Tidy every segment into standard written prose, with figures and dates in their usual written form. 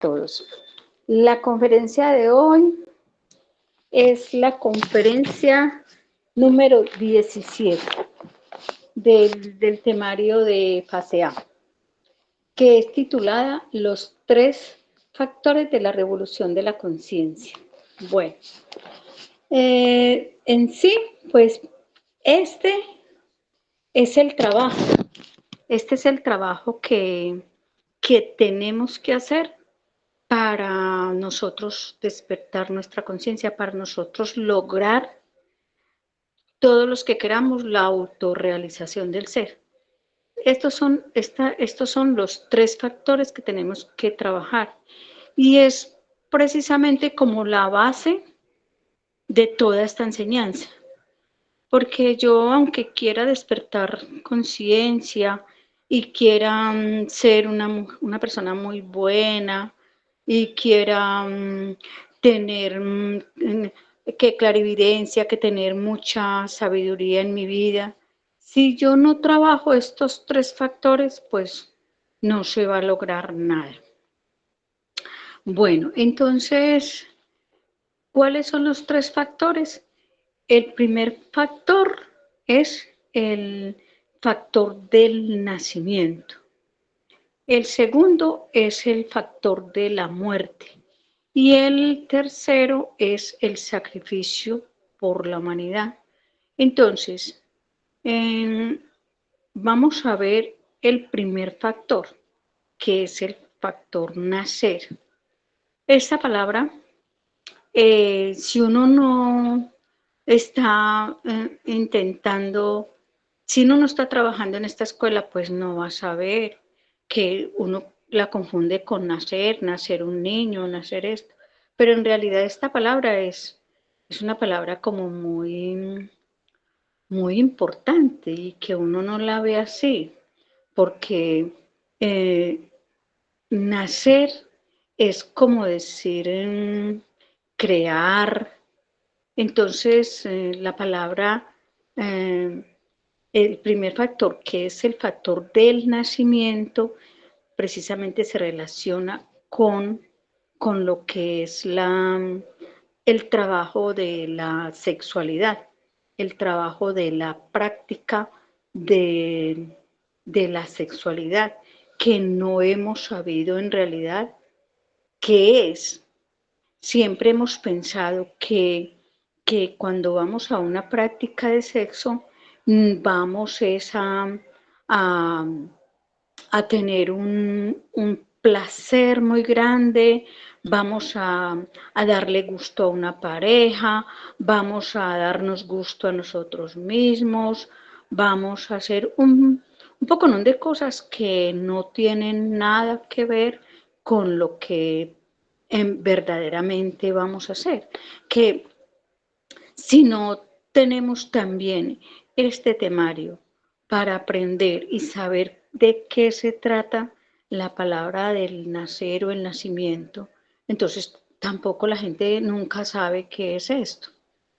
todos. La conferencia de hoy es la conferencia número 17 del temario de fase A, que es titulada Los 3 factores de la revolución de la conciencia. Bueno, en sí, pues este es el trabajo. Este es el trabajo que tenemos que hacer para nosotros despertar nuestra conciencia, para nosotros lograr todos los que queramos la autorrealización del ser. Estos son los 3 factores que tenemos que trabajar y es precisamente como la base de toda esta enseñanza. Porque yo, aunque quiera despertar conciencia y quiera ser una persona muy buena y quiera tener que clarividencia, que tener mucha sabiduría en mi vida, si yo no trabajo estos 3 factores, pues no se va a lograr nada. Bueno, entonces, ¿cuáles son los 3 factores? El primer factor es el factor del nacimiento. El segundo es el factor de la muerte. Y el tercero es el sacrificio por la humanidad. Entonces, vamos a ver el primer factor, que es el factor nacer. Esta palabra, si uno no está intentando, si uno no está trabajando en esta escuela, pues no va a saber que uno la confunde con nacer un niño, nacer esto. Pero en realidad esta palabra es una palabra como muy importante y que uno no la ve así, porque nacer es como decir crear. Entonces, la palabra, el primer factor, que es el factor del nacimiento, precisamente se relaciona con lo que es el trabajo de la sexualidad, el trabajo de la práctica de la sexualidad, que no hemos sabido en realidad qué es. Siempre hemos pensado que cuando vamos a una práctica de sexo, vamos a tener un placer muy grande, vamos a darle gusto a una pareja, vamos a darnos gusto a nosotros mismos, vamos a hacer un poco de cosas que no tienen nada que ver con lo que verdaderamente vamos a hacer. Que si no tenemos también este temario para aprender y saber de qué se trata la palabra del nacer o el nacimiento, entonces tampoco la gente nunca sabe qué es esto.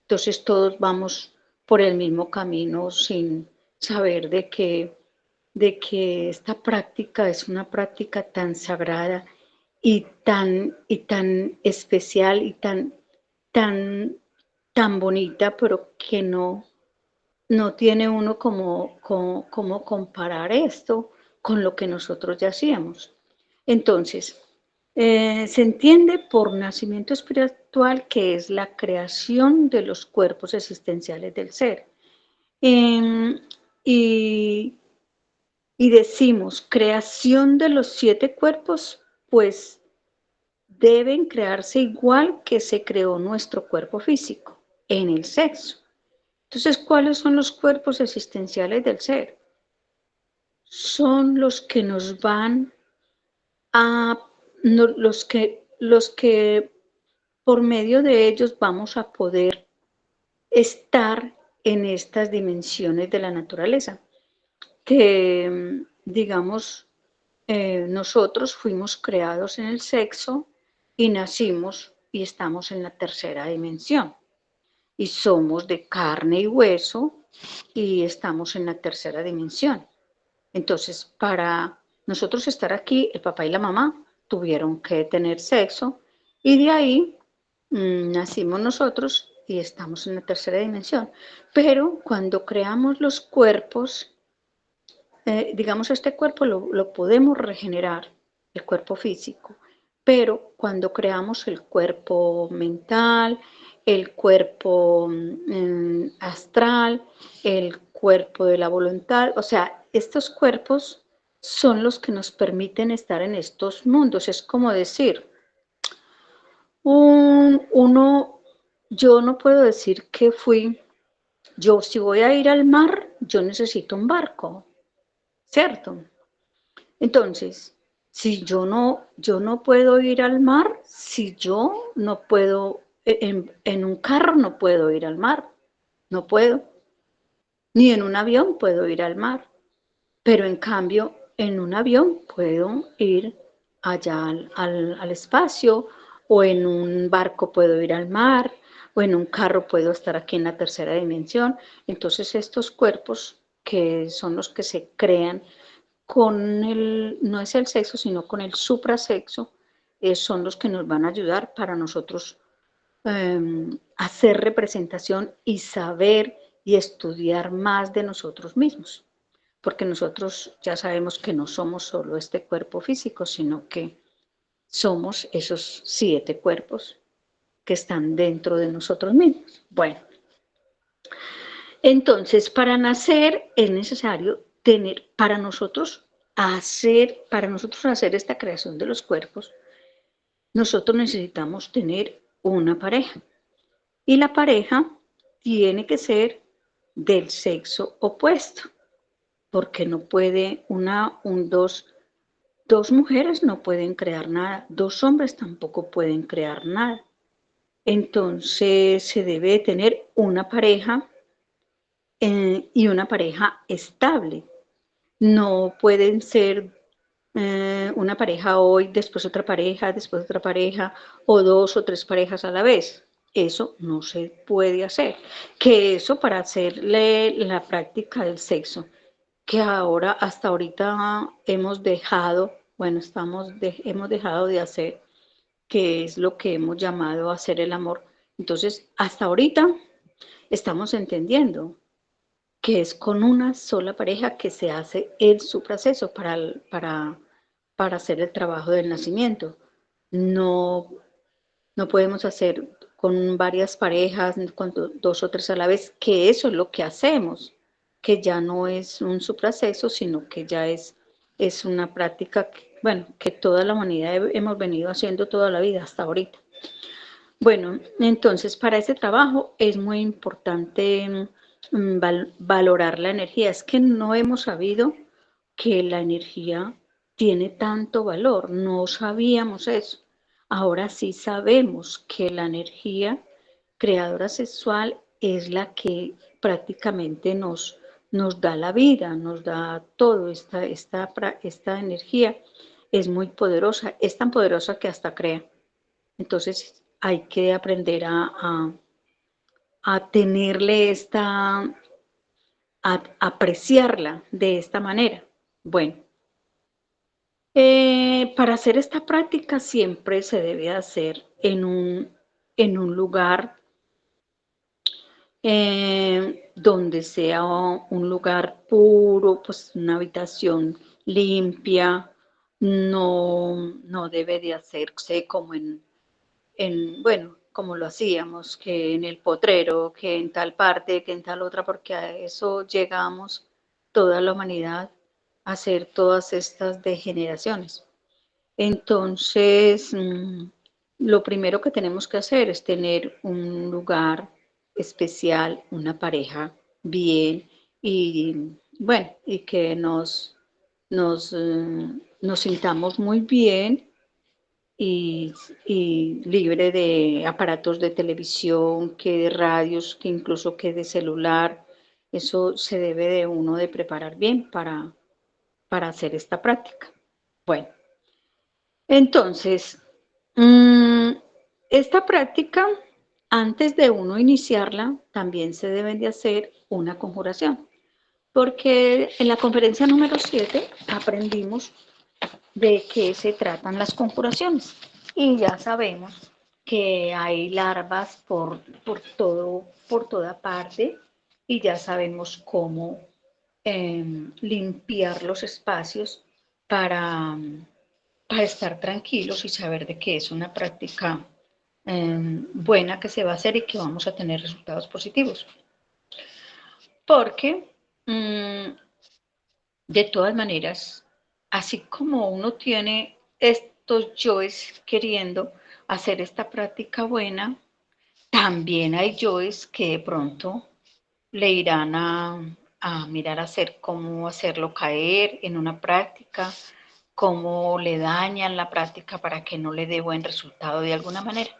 Entonces todos vamos por el mismo camino sin saber de que esta práctica es una práctica tan sagrada y tan especial y tan bonita, pero que no tiene uno como comparar esto con lo que nosotros ya hacíamos. Entonces, se entiende por nacimiento espiritual que es la creación de los cuerpos existenciales del ser. Y decimos creación de los 7 cuerpos, pues deben crearse igual que se creó nuestro cuerpo físico, en el sexo. Entonces, ¿cuáles son los cuerpos existenciales del ser? Son los que nos van a, los que por medio de ellos vamos a poder estar en estas dimensiones de la naturaleza, que digamos, nosotros fuimos creados en el sexo y nacimos y estamos en la tercera dimensión. Y somos de carne y hueso y estamos en la tercera dimensión. Entonces, para nosotros estar aquí, el papá y la mamá tuvieron que tener sexo y de ahí nacimos nosotros y estamos en la tercera dimensión. Pero cuando creamos los cuerpos, digamos, este cuerpo lo podemos regenerar, el cuerpo físico, pero cuando creamos el cuerpo mental, el cuerpo astral, el cuerpo de la voluntad, o sea, estos cuerpos son los que nos permiten estar en estos mundos. Es como decir, yo no puedo decir que yo si voy a ir al mar, yo necesito un barco, ¿cierto? Entonces, si yo no puedo ir al mar, si yo no puedo, en un carro no puedo ir al mar, no puedo, ni en un avión puedo ir al mar, pero en cambio en un avión puedo ir allá al espacio, o en un barco puedo ir al mar, o en un carro puedo estar aquí en la tercera dimensión. Entonces estos cuerpos que son los que se crean no es el sexo, sino con el suprasexo, son los que nos van a ayudar para nosotros hacer representación y saber y estudiar más de nosotros mismos. Porque nosotros ya sabemos que no somos solo este cuerpo físico, sino que somos esos 7 cuerpos que están dentro de nosotros mismos. Bueno, entonces para nacer es necesario tener, para nosotros hacer esta creación de los cuerpos, nosotros necesitamos tener una pareja. Y la pareja tiene que ser del sexo opuesto, porque no puede dos mujeres no pueden crear nada, 2 hombres tampoco pueden crear nada. Entonces se debe tener una pareja y una pareja estable. No pueden ser una pareja hoy, después otra pareja, o 2 o 3 parejas a la vez. Eso no se puede hacer. Que eso para hacerle la práctica del sexo, que ahora, hasta ahorita hemos dejado, bueno, hemos dejado de hacer, que es lo que hemos llamado hacer el amor. Entonces, hasta ahorita estamos entendiendo que es con una sola pareja que se hace el supraceso para hacer el trabajo del nacimiento. No, no podemos hacer con varias parejas, con 2 o 3 a la vez, que eso es lo que hacemos, que ya no es un supraceso, sino que ya es una práctica que toda la humanidad hemos venido haciendo toda la vida hasta ahorita. Bueno, entonces para ese trabajo es muy importante valorar la energía. Es que no hemos sabido que la energía tiene tanto valor, no sabíamos eso. Ahora sí sabemos que la energía creadora sexual es la que prácticamente nos da la vida, nos da todo. Esta energía es muy poderosa, es tan poderosa que hasta crea. Entonces hay que aprender a tenerle a apreciarla de esta manera. Bueno, para hacer esta práctica siempre se debe hacer en un lugar donde sea un lugar puro, pues una habitación limpia. No debe de hacerse como bueno, como lo hacíamos, que en el potrero, que en tal parte, que en tal otra, porque a eso llegamos toda la humanidad a hacer todas estas degeneraciones. Entonces, lo primero que tenemos que hacer es tener un lugar especial, una pareja bien y bueno, y que nos sintamos muy bien y libre de aparatos de televisión, que de radios, que incluso que de celular. Eso se debe de uno de preparar bien para hacer esta práctica. Bueno, entonces, esta práctica, antes de uno iniciarla, también se deben de hacer una conjuración, porque en la conferencia número 7 aprendimos de qué se tratan las conjuraciones. Y ya sabemos que hay larvas por toda parte y ya sabemos cómo limpiar los espacios para, para estar tranquilos y saber de que es una práctica buena que se va a hacer y que vamos a tener resultados positivos. Porque de todas maneras, así como uno tiene estos yoes queriendo hacer esta práctica buena, también hay yoes que de pronto le irán a mirar a hacer cómo hacerlo caer en una práctica, cómo le dañan la práctica para que no le dé buen resultado de alguna manera.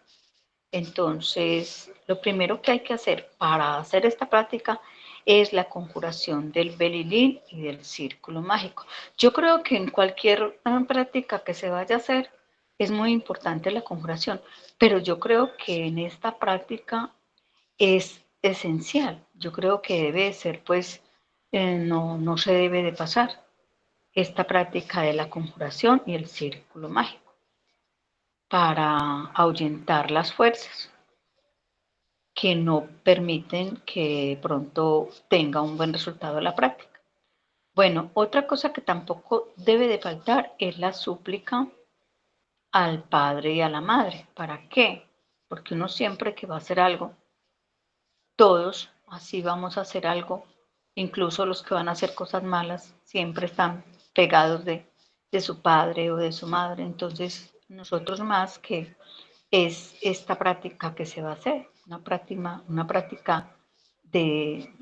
Entonces, lo primero que hay que hacer para hacer esta práctica es la conjuración del belilín y del círculo mágico. Yo creo que en cualquier práctica que se vaya a hacer es muy importante la conjuración, pero yo creo que en esta práctica es esencial. Yo creo que debe ser, pues, no se debe de pasar esta práctica de la conjuración y el círculo mágico para ahuyentar las fuerzas que no permiten que pronto tenga un buen resultado en la práctica. Bueno, otra cosa que tampoco debe de faltar es la súplica al padre y a la madre. ¿Para qué? Porque uno siempre que va a hacer algo, todos así vamos a hacer algo, incluso los que van a hacer cosas malas, siempre están pegados de su padre o de su madre. Entonces, nosotros más que es esta práctica que se va a hacer, una práctica de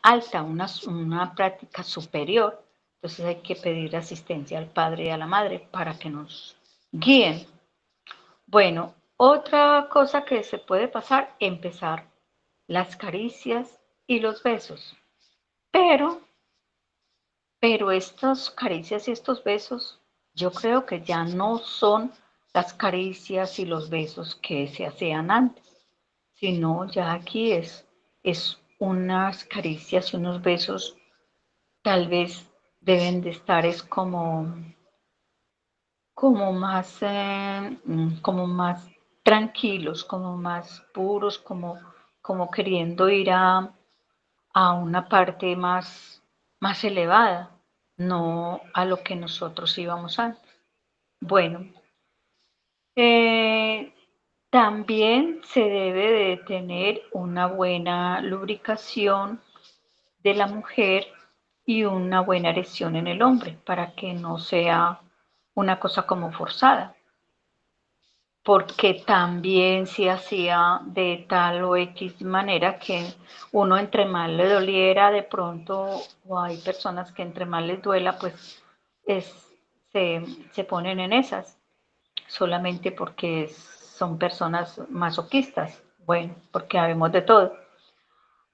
alta, una práctica superior. Entonces hay que pedir asistencia al padre y a la madre para que nos guíen. Bueno, otra cosa que se puede pasar, empezar las caricias y los besos. Pero, pero estas caricias y estos besos, yo creo que ya no son las caricias y los besos que se hacían antes, sino ya aquí es unas caricias y unos besos, tal vez deben de estar es como más tranquilos, como más puros, como queriendo ir a una parte más elevada, no a lo que nosotros íbamos antes. Bueno, eh, también se debe de tener una buena lubricación de la mujer y una buena erección en el hombre para que no sea una cosa como forzada, porque también se hacía de tal o X manera que uno entre más le doliera de pronto, o hay personas que entre más les duela, pues es, se ponen en esas, solamente porque son personas masoquistas, bueno, porque habemos de todo.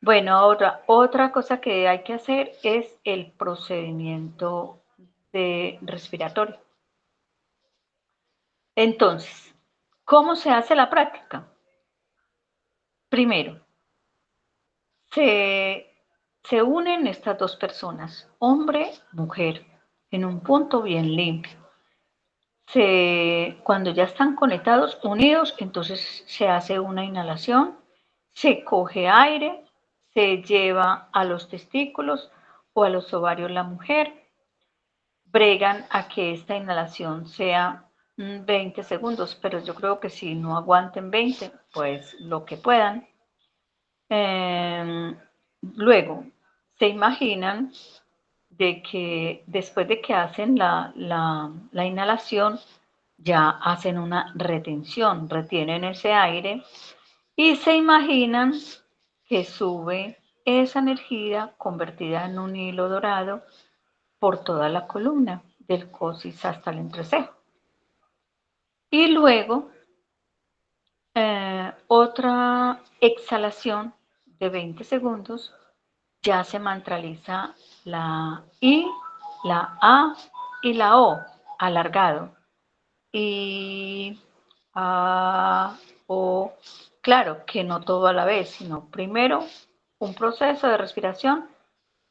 Bueno, otra cosa que hay que hacer es el procedimiento de respiratorio. Entonces, ¿cómo se hace la práctica? Primero, se, se unen estas dos personas, hombre, mujer, en un punto bien limpio. Cuando ya están conectados, unidos, entonces se hace una inhalación, se coge aire, se lleva a los testículos o a los ovarios la mujer, bregan a que esta inhalación sea 20 segundos, pero yo creo que si no aguanten 20, pues lo que puedan. Luego, se imaginan de que después de que hacen la inhalación, ya hacen una retención, retienen ese aire y se imaginan que sube esa energía convertida en un hilo dorado por toda la columna, del coxis hasta el entrecejo. Y luego, otra exhalación de 20 segundos, ya se mantraliza la I, la A y la O, alargado. Y A, O, claro que no todo a la vez, sino primero un proceso de respiración,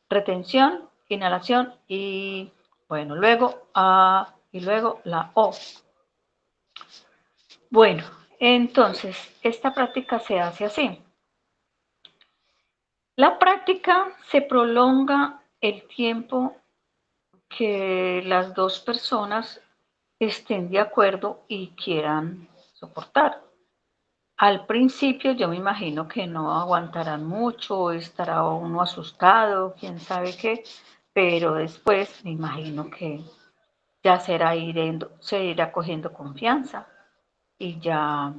retención, inhalación y, bueno, luego A y luego la O. Bueno, entonces esta práctica se hace así. La práctica se prolonga el tiempo que las dos personas estén de acuerdo y quieran soportar. Al principio yo me imagino que no aguantarán mucho, estará uno asustado, quién sabe qué, pero después me imagino que ya se irá cogiendo confianza y ya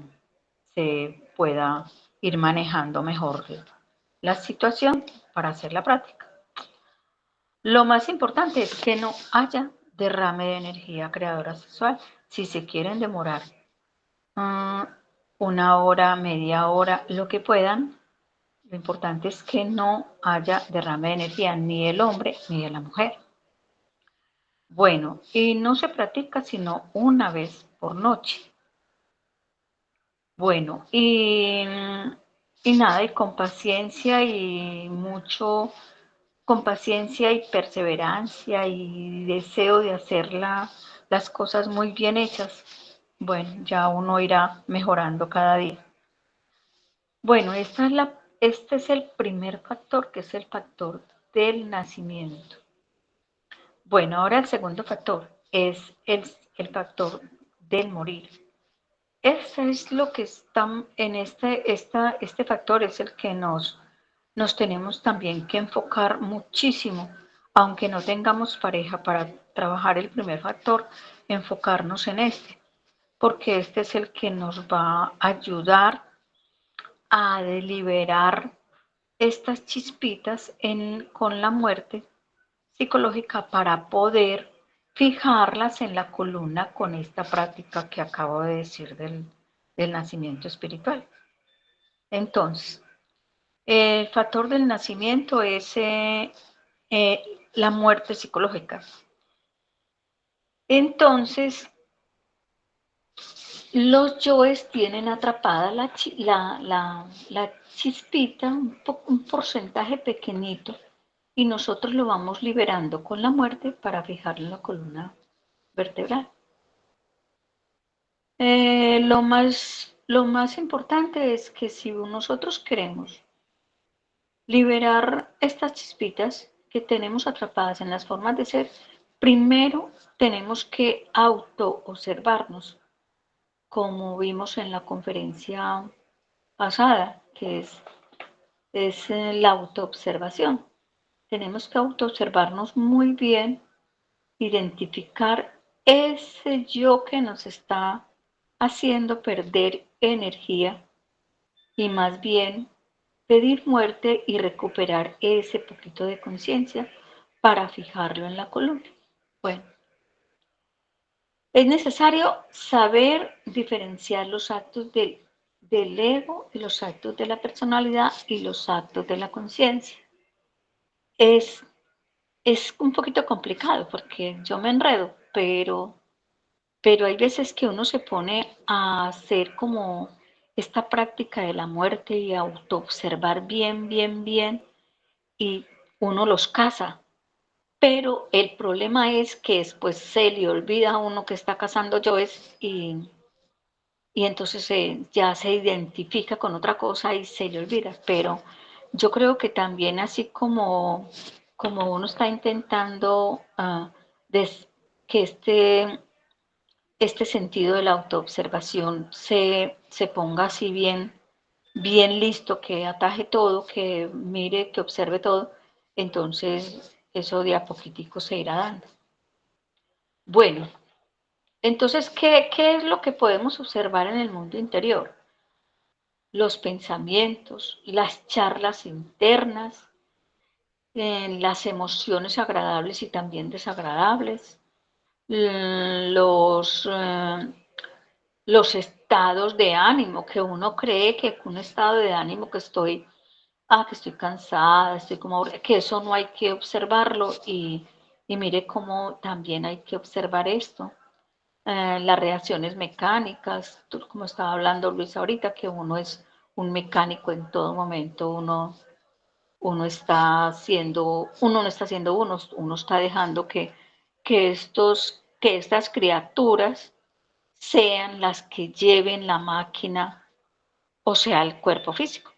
se pueda ir manejando mejor la situación para hacer la práctica. Lo más importante es que no haya derrame de energía creadora sexual. Si se quieren demorar una hora, media hora, lo que puedan, lo importante es que no haya derrame de energía ni del hombre ni de la mujer. Bueno, y no se practica sino una vez por noche. Bueno, y nada, y con paciencia y mucho, con paciencia y perseverancia y deseo de hacer las cosas muy bien hechas, bueno, ya uno irá mejorando cada día. Bueno, este es el primer factor, que es el factor del nacimiento. Bueno, ahora el segundo factor es el factor del morir. Este es lo que está en este factor es el que nos tenemos también que enfocar muchísimo, aunque no tengamos pareja para trabajar el primer factor, enfocarnos en este, porque este es el que nos va a ayudar a deliberar estas chispitas con la muerte psicológica para poder fijarlas en la columna con esta práctica que acabo de decir del nacimiento espiritual. Entonces, el factor del nacimiento es la muerte psicológica. Entonces, los yoes tienen atrapada la chispita, un porcentaje pequeñito, y nosotros lo vamos liberando con la muerte para fijarlo en la columna vertebral. Lo más importante es que si nosotros queremos liberar estas chispitas que tenemos atrapadas en las formas de ser, primero tenemos que auto-observarnos, como vimos en la conferencia pasada, que es la autoobservación. Tenemos que autoobservarnos muy bien, identificar ese yo que nos está haciendo perder energía y más bien pedir muerte y recuperar ese poquito de conciencia para fijarlo en la columna. Bueno, es necesario saber diferenciar los actos del ego y los actos de la personalidad y los actos de la conciencia. Es, es un poquito complicado porque yo me enredo, pero hay veces que uno se pone a hacer como esta práctica de la muerte y autoobservar bien, bien, bien, y uno los caza. Pero el problema es que después se le olvida a uno que está cazando yoes y entonces ya se identifica con otra cosa y se le olvida. Pero yo creo que también así como uno está intentando que este sentido de la autoobservación se ponga así bien, bien listo, que ataje todo, que mire, que observe todo, entonces eso de a poquitico se irá dando. Bueno, entonces, ¿qué es lo que podemos observar en el mundo interior? Los pensamientos, las charlas internas, las emociones agradables y también desagradables, los, los estados de ánimo, que uno cree que un estado de ánimo que estoy cansada, estoy como aburrida, que eso no hay que observarlo y mire cómo también hay que observar esto. Las reacciones mecánicas, como estaba hablando Luis ahorita, que uno es un mecánico en todo momento, uno está haciendo, uno no está haciendo uno está dejando que estos que estas criaturas sean las que lleven la máquina, o sea, el cuerpo físico.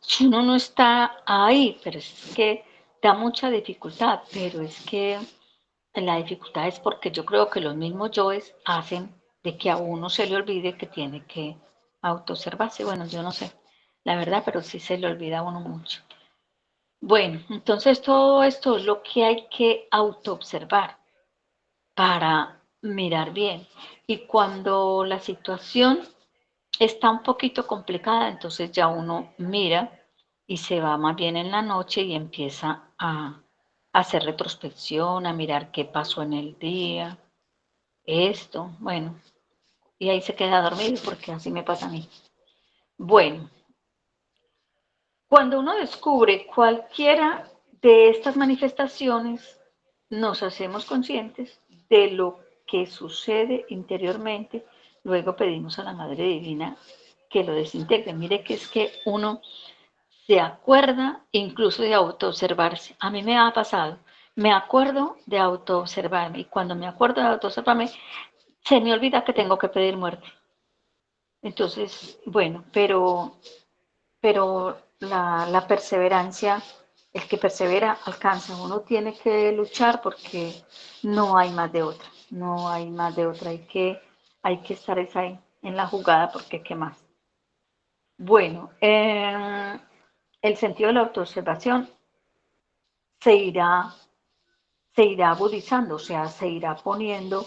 Si uno no está ahí, pero es que da mucha dificultad, pero es que la dificultad es porque yo creo que los mismos yoes hacen de que a uno se le olvide que tiene que autoobservarse. Bueno, yo no sé, la verdad, pero sí se le olvida a uno mucho. Bueno, entonces todo esto es lo que hay que autoobservar para mirar bien. Y cuando la situación está un poquito complicada, entonces ya uno mira y se va más bien en la noche y empieza a hacer retrospección, a mirar qué pasó en el día, esto, bueno, y ahí se queda dormido porque así me pasa a mí. Bueno, cuando uno descubre cualquiera de estas manifestaciones, nos hacemos conscientes de lo que sucede interiormente, luego pedimos a la Madre Divina que lo desintegre. Mire que es que uno se acuerda incluso de autoobservarse. A mí me ha pasado, me acuerdo de autoobservarme y cuando me acuerdo de autoobservarme, se me olvida que tengo que pedir muerte. Entonces, bueno, pero la perseverancia, el que persevera alcanza. Uno tiene que luchar porque no hay más de otra, no hay más de otra. Hay que estar ahí en la jugada porque qué más. Bueno, el sentido de la autoobservación se irá, se irá agudizando, o sea, se irá poniendo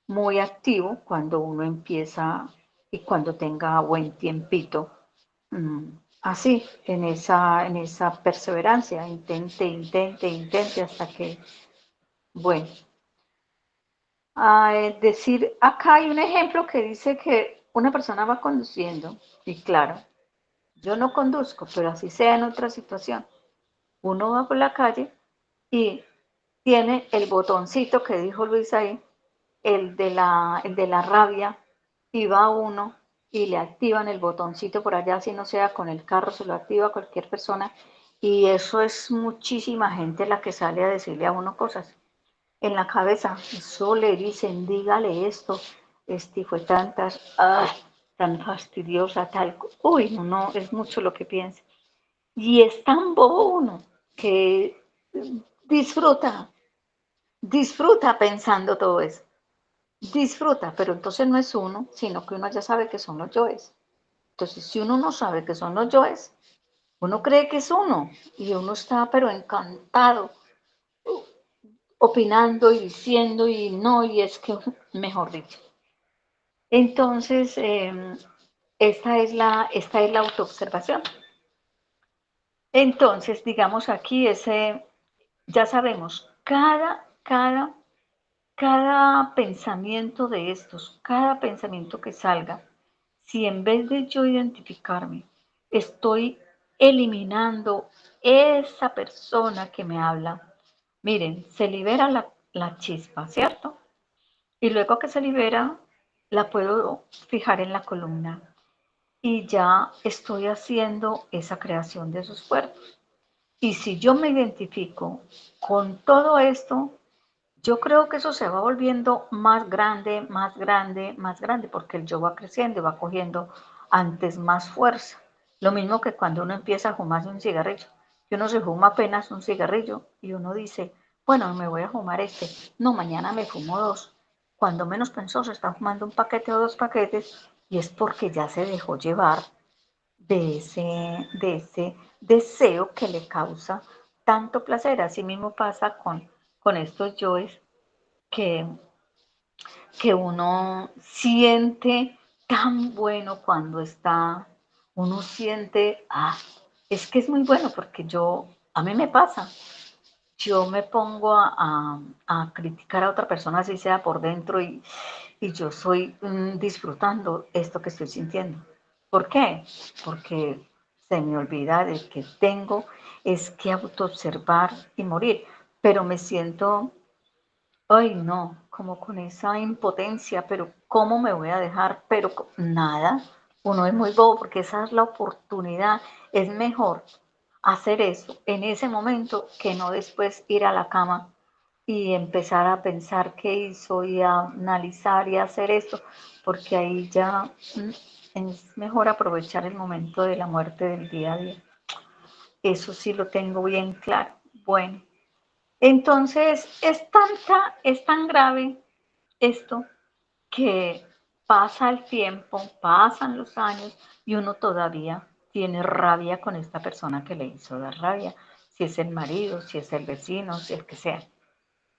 muy activo cuando uno empieza y cuando tenga buen tiempito. Así, en esa perseverancia, intente hasta que, bueno, es decir, acá hay un ejemplo que dice que una persona va conduciendo y claro, yo no conduzco, pero así sea en otra situación, uno va por la calle y tiene el botoncito que dijo Luis ahí, el de la rabia, y va uno y le activan el botoncito por allá, si no sea con el carro, se lo activa cualquier persona, y eso es muchísima gente la que sale a decirle a uno cosas en la cabeza. Eso le dicen, dígale esto, este fue tan fastidiosa, tal, uy, no, es mucho lo que piensa. Y es tan bobo uno que disfruta, disfruta pensando todo eso. Disfruta, pero entonces no es uno, sino que uno ya sabe que son los yoes. Entonces, si uno no sabe que son los yoes, uno cree que es uno y uno está pero encantado, opinando y diciendo y no, y es que, mejor dicho. Entonces, esta es la autoobservación. Entonces, digamos aquí, ya sabemos, cada pensamiento de estos, cada pensamiento que salga, si en vez de yo identificarme, estoy eliminando esa persona que me habla, miren, se libera la chispa, ¿cierto? Y luego que se libera, la puedo fijar en la columna y ya estoy haciendo esa creación de esos cuerpos. Y si yo me identifico con todo esto, yo creo que eso se va volviendo más grande, más grande, más grande, porque el yo va creciendo y va cogiendo antes más fuerza. Lo mismo que cuando uno empieza a fumarse un cigarrillo, que uno se fuma apenas un cigarrillo y uno dice, bueno, me voy a fumar este, no, mañana me fumo dos. Cuando menos pensó, se está fumando un paquete o dos paquetes y es porque ya se dejó llevar de ese deseo que le causa tanto placer. Así mismo pasa con estos yoes que, que uno siente tan bueno cuando está, uno siente, es que es muy bueno porque a mí me pasa, yo me pongo a criticar a otra persona, así sea por dentro, y yo estoy disfrutando esto que estoy sintiendo. ¿Por qué? Porque se me olvida de que tengo es que autoobservar y morir, pero me siento, ay no, como con esa impotencia, pero ¿cómo me voy a dejar? Pero nada, uno es muy bobo porque esa es la oportunidad, es mejor hacer eso en ese momento que no después ir a la cama y empezar a pensar qué hizo y a analizar y a hacer esto, porque ahí ya es mejor aprovechar el momento de la muerte del día a día. Eso sí lo tengo bien claro. Bueno, entonces es tan grave esto que pasa el tiempo, pasan los años y uno todavía tiene rabia con esta persona que le hizo dar rabia, si es el marido, si es el vecino, si el que sea.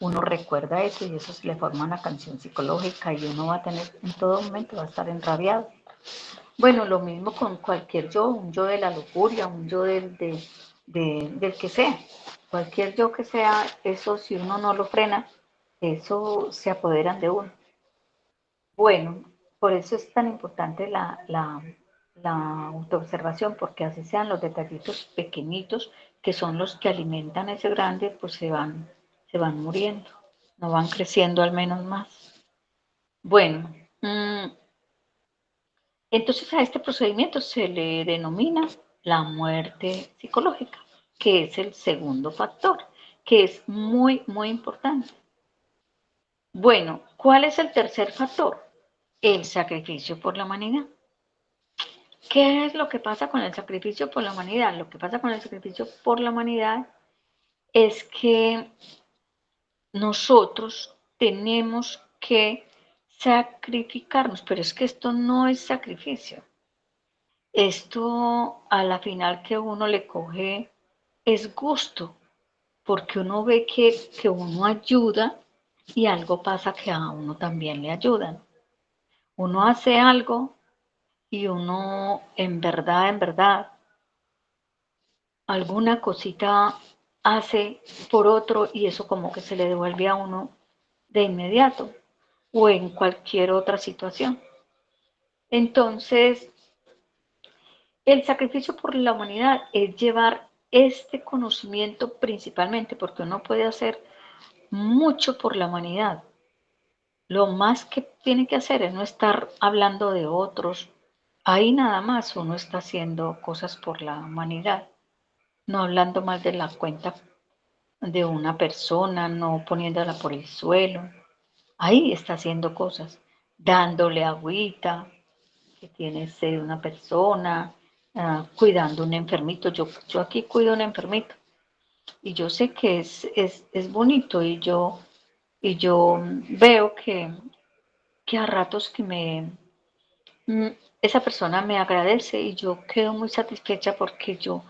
Uno recuerda eso y eso se le forma una canción psicológica y uno va a tener, en todo momento va a estar enrabiado. Bueno, lo mismo con cualquier yo, un yo de la lujuria, un yo del que sea. Cualquier yo que sea, eso si uno no lo frena, eso se apoderan de uno. Bueno, por eso es tan importante la autoobservación, porque así sean los detallitos pequeñitos que son los que alimentan ese grande, pues se van muriendo, no van creciendo al menos más. Bueno, entonces a este procedimiento se le denomina la muerte psicológica, que es el segundo factor, que es muy, muy importante. Bueno, ¿cuál es el tercer factor? El sacrificio por la humanidad. ¿Qué es lo que pasa con el sacrificio por la humanidad? Lo que pasa con el sacrificio por la humanidad es que nosotros tenemos que sacrificarnos, pero es que esto no es sacrificio. Esto a la final que uno le coge es gusto, porque uno ve que uno ayuda y algo pasa que a uno también le ayudan. Uno hace algo y uno en verdad, alguna cosita hace por otro y eso como que se le devuelve a uno de inmediato o en cualquier otra situación. Entonces, el sacrificio por la humanidad es llevar este conocimiento principalmente porque uno puede hacer mucho por la humanidad. Lo más que tiene que hacer es no estar hablando de otros. Ahí nada más uno está haciendo cosas por la humanidad, no hablando mal de la cuenta de una persona, no poniéndola por el suelo. Ahí está haciendo cosas, dándole agüita, que tiene sed una persona, cuidando a un enfermito. Yo aquí cuido a un enfermito y yo sé que es bonito y yo veo que a ratos que mm, esa persona me agradece y yo quedo muy satisfecha porque yo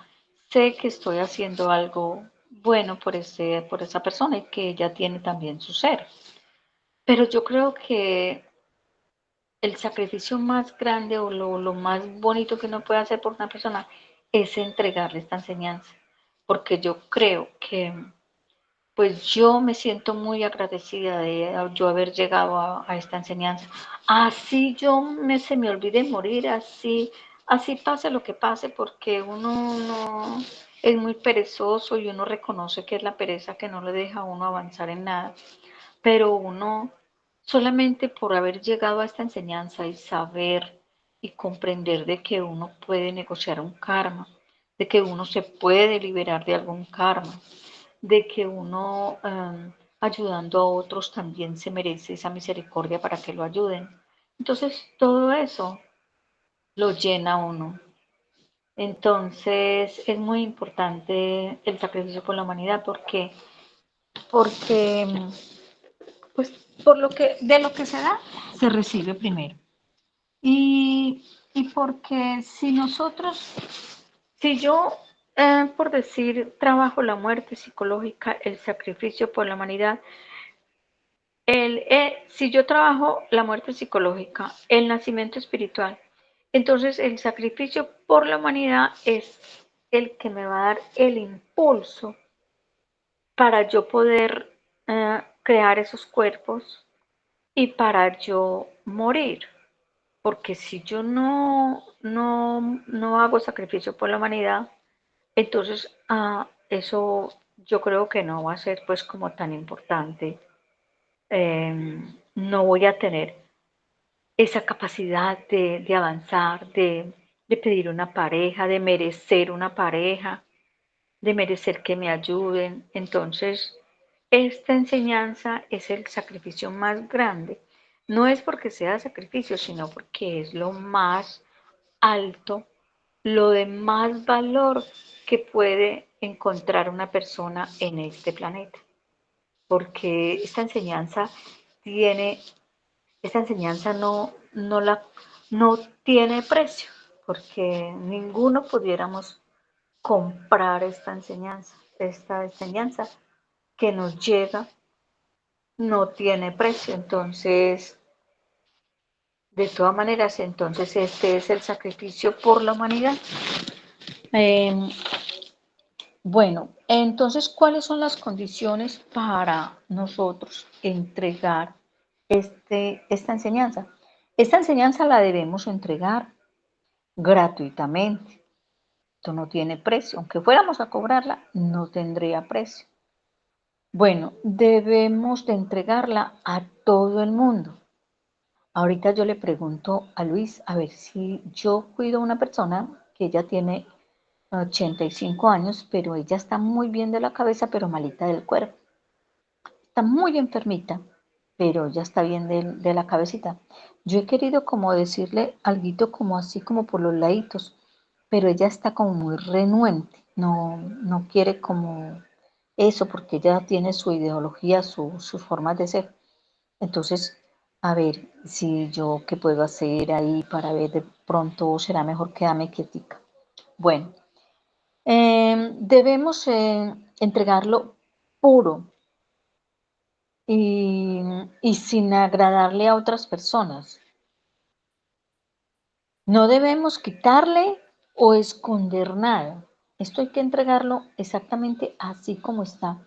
sé que estoy haciendo algo bueno por esa persona y que ella tiene también su ser. Pero yo creo que el sacrificio más grande o lo más bonito que uno puede hacer por una persona es entregarle esta enseñanza, porque yo creo que pues yo me siento muy agradecida de yo haber llegado a esta enseñanza. Así se me olvide morir, así pase lo que pase, porque uno no es muy perezoso y uno reconoce que es la pereza que no le deja a uno avanzar en nada, pero uno solamente por haber llegado a esta enseñanza y saber y comprender de que uno puede negociar un karma, de que uno se puede liberar de algún karma, de que uno ayudando a otros también se merece esa misericordia para que lo ayuden. Entonces todo eso lo llena uno. Entonces es muy importante el sacrificio por la humanidad porque pues por lo que de lo que se da se recibe primero. Y porque si nosotros, si yo, por decir, trabajo la muerte psicológica, el sacrificio por la humanidad, si yo trabajo la muerte psicológica, el nacimiento espiritual, entonces el sacrificio por la humanidad es el que me va a dar el impulso para yo poder crear esos cuerpos y para yo morir. Porque si yo no hago sacrificio por la humanidad, entonces eso yo creo que no va a ser pues como tan importante. No voy a tener esa capacidad de avanzar, de pedir una pareja, de merecer una pareja, de merecer que me ayuden. Entonces, esta enseñanza es el sacrificio más grande. No es porque sea sacrificio, sino porque es lo más alto, lo de más valor que puede encontrar una persona en este planeta. Porque tiene, esta enseñanza no tiene precio, porque ninguno pudiéramos comprar esta enseñanza que nos llega no tiene precio. Entonces, de todas maneras, entonces este es el sacrificio por la humanidad. Bueno, entonces, ¿cuáles son las condiciones para nosotros entregar esta enseñanza? Esta enseñanza la debemos entregar gratuitamente. Esto no tiene precio. Aunque fuéramos a cobrarla, no tendría precio. Bueno, debemos de entregarla a todo el mundo. Ahorita yo le pregunto a Luis a ver si yo cuido a una persona que ella tiene 85 años, pero ella está muy bien de la cabeza, pero malita del cuerpo. Está muy enfermita, pero ya está bien de la cabecita. Yo he querido como decirle algo como así como por los laditos, pero ella está como muy renuente, no quiere como eso, porque ella tiene su ideología, sus formas de ser. Entonces, a ver si yo qué puedo hacer ahí para ver de pronto será mejor quedarme quietica. Bueno, debemos entregarlo puro y sin agradarle a otras personas. No debemos quitarle o esconder nada. Esto hay que entregarlo exactamente así como está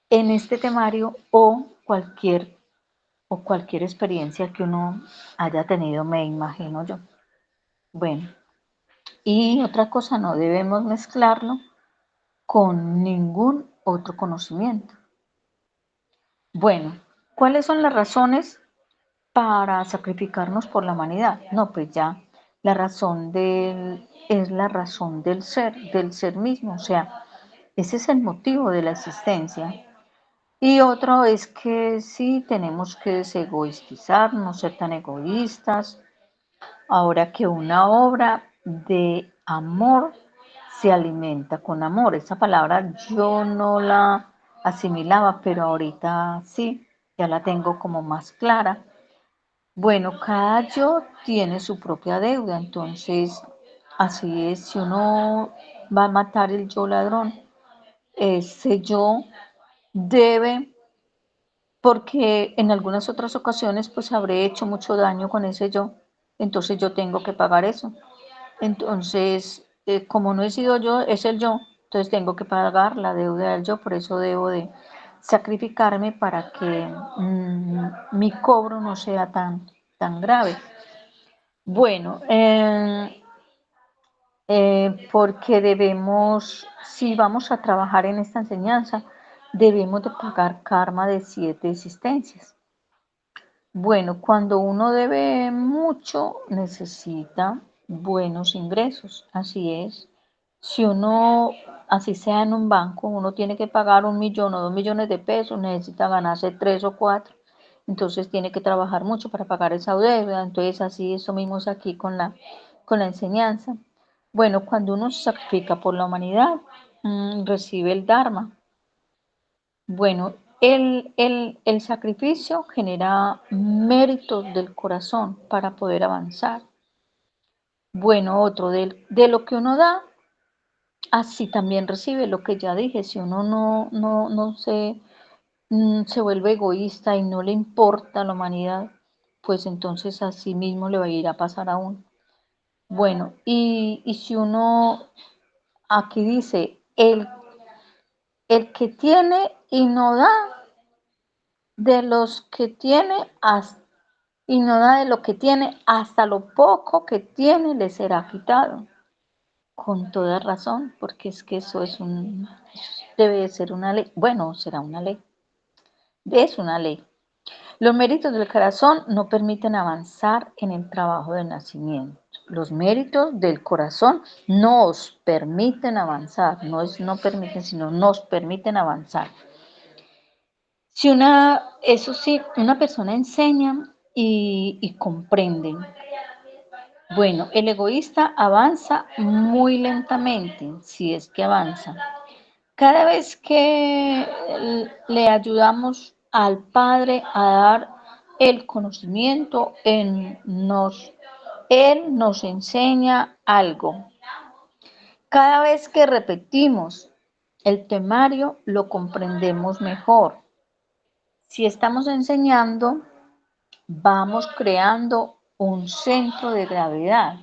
en este temario o cualquier experiencia que uno haya tenido, me imagino yo. Bueno, y otra cosa, no debemos mezclarlo con ningún otro conocimiento. Bueno, ¿cuáles son las razones para sacrificarnos por la humanidad? No, pues ya es la razón del ser mismo, o sea, ese es el motivo de la existencia. Y otro es que sí tenemos que desegoístizar, no ser tan egoístas. Ahora que una obra de amor se alimenta con amor. Esa palabra yo no la asimilaba, pero ahorita sí, ya la tengo como más clara. Bueno, cada yo tiene su propia deuda, entonces así es, si uno va a matar el yo ladrón, ese yo debe, porque en algunas otras ocasiones pues habré hecho mucho daño con ese yo, entonces yo tengo que pagar eso. Entonces, como no he sido yo, es el yo, entonces tengo que pagar la deuda del yo, por eso debo de sacrificarme para que mi cobro no sea tan grave. Bueno, porque debemos, si vamos a trabajar en esta enseñanza, debemos de pagar karma de 7 existencias. Bueno, cuando uno debe mucho, necesita buenos ingresos, así es. Si uno, así sea en un banco, uno tiene que pagar 1 millón o 2 millones de pesos, necesita ganarse 3 o 4, entonces tiene que trabajar mucho para pagar esa deuda. Entonces así eso mismo es aquí con la enseñanza. Bueno, cuando uno se sacrifica por la humanidad, recibe el Dharma. Bueno, el sacrificio genera méritos del corazón para poder avanzar. Bueno, otro, de lo que uno da, así también recibe lo que ya dije. Si uno no se vuelve egoísta y no le importa la humanidad, pues entonces así mismo le va a ir a pasar a uno. Bueno, y si uno, aquí dice, el que tiene y no da, de los que tiene y no da de lo que tiene, hasta lo poco que tiene le será quitado. Con toda razón, porque es que eso debe ser una ley. Bueno, será una ley. Es una ley. Los méritos del corazón no permiten avanzar en el trabajo del nacimiento. Los méritos del corazón nos permiten avanzar, no permiten, sino nos permiten avanzar. Eso sí, una persona enseña y comprende. Bueno, el egoísta avanza muy lentamente, si es que avanza. Cada vez que le ayudamos al Padre a dar el conocimiento, Él nos enseña algo. Cada vez que repetimos el temario, lo comprendemos mejor. Si estamos enseñando, vamos creando un centro de gravedad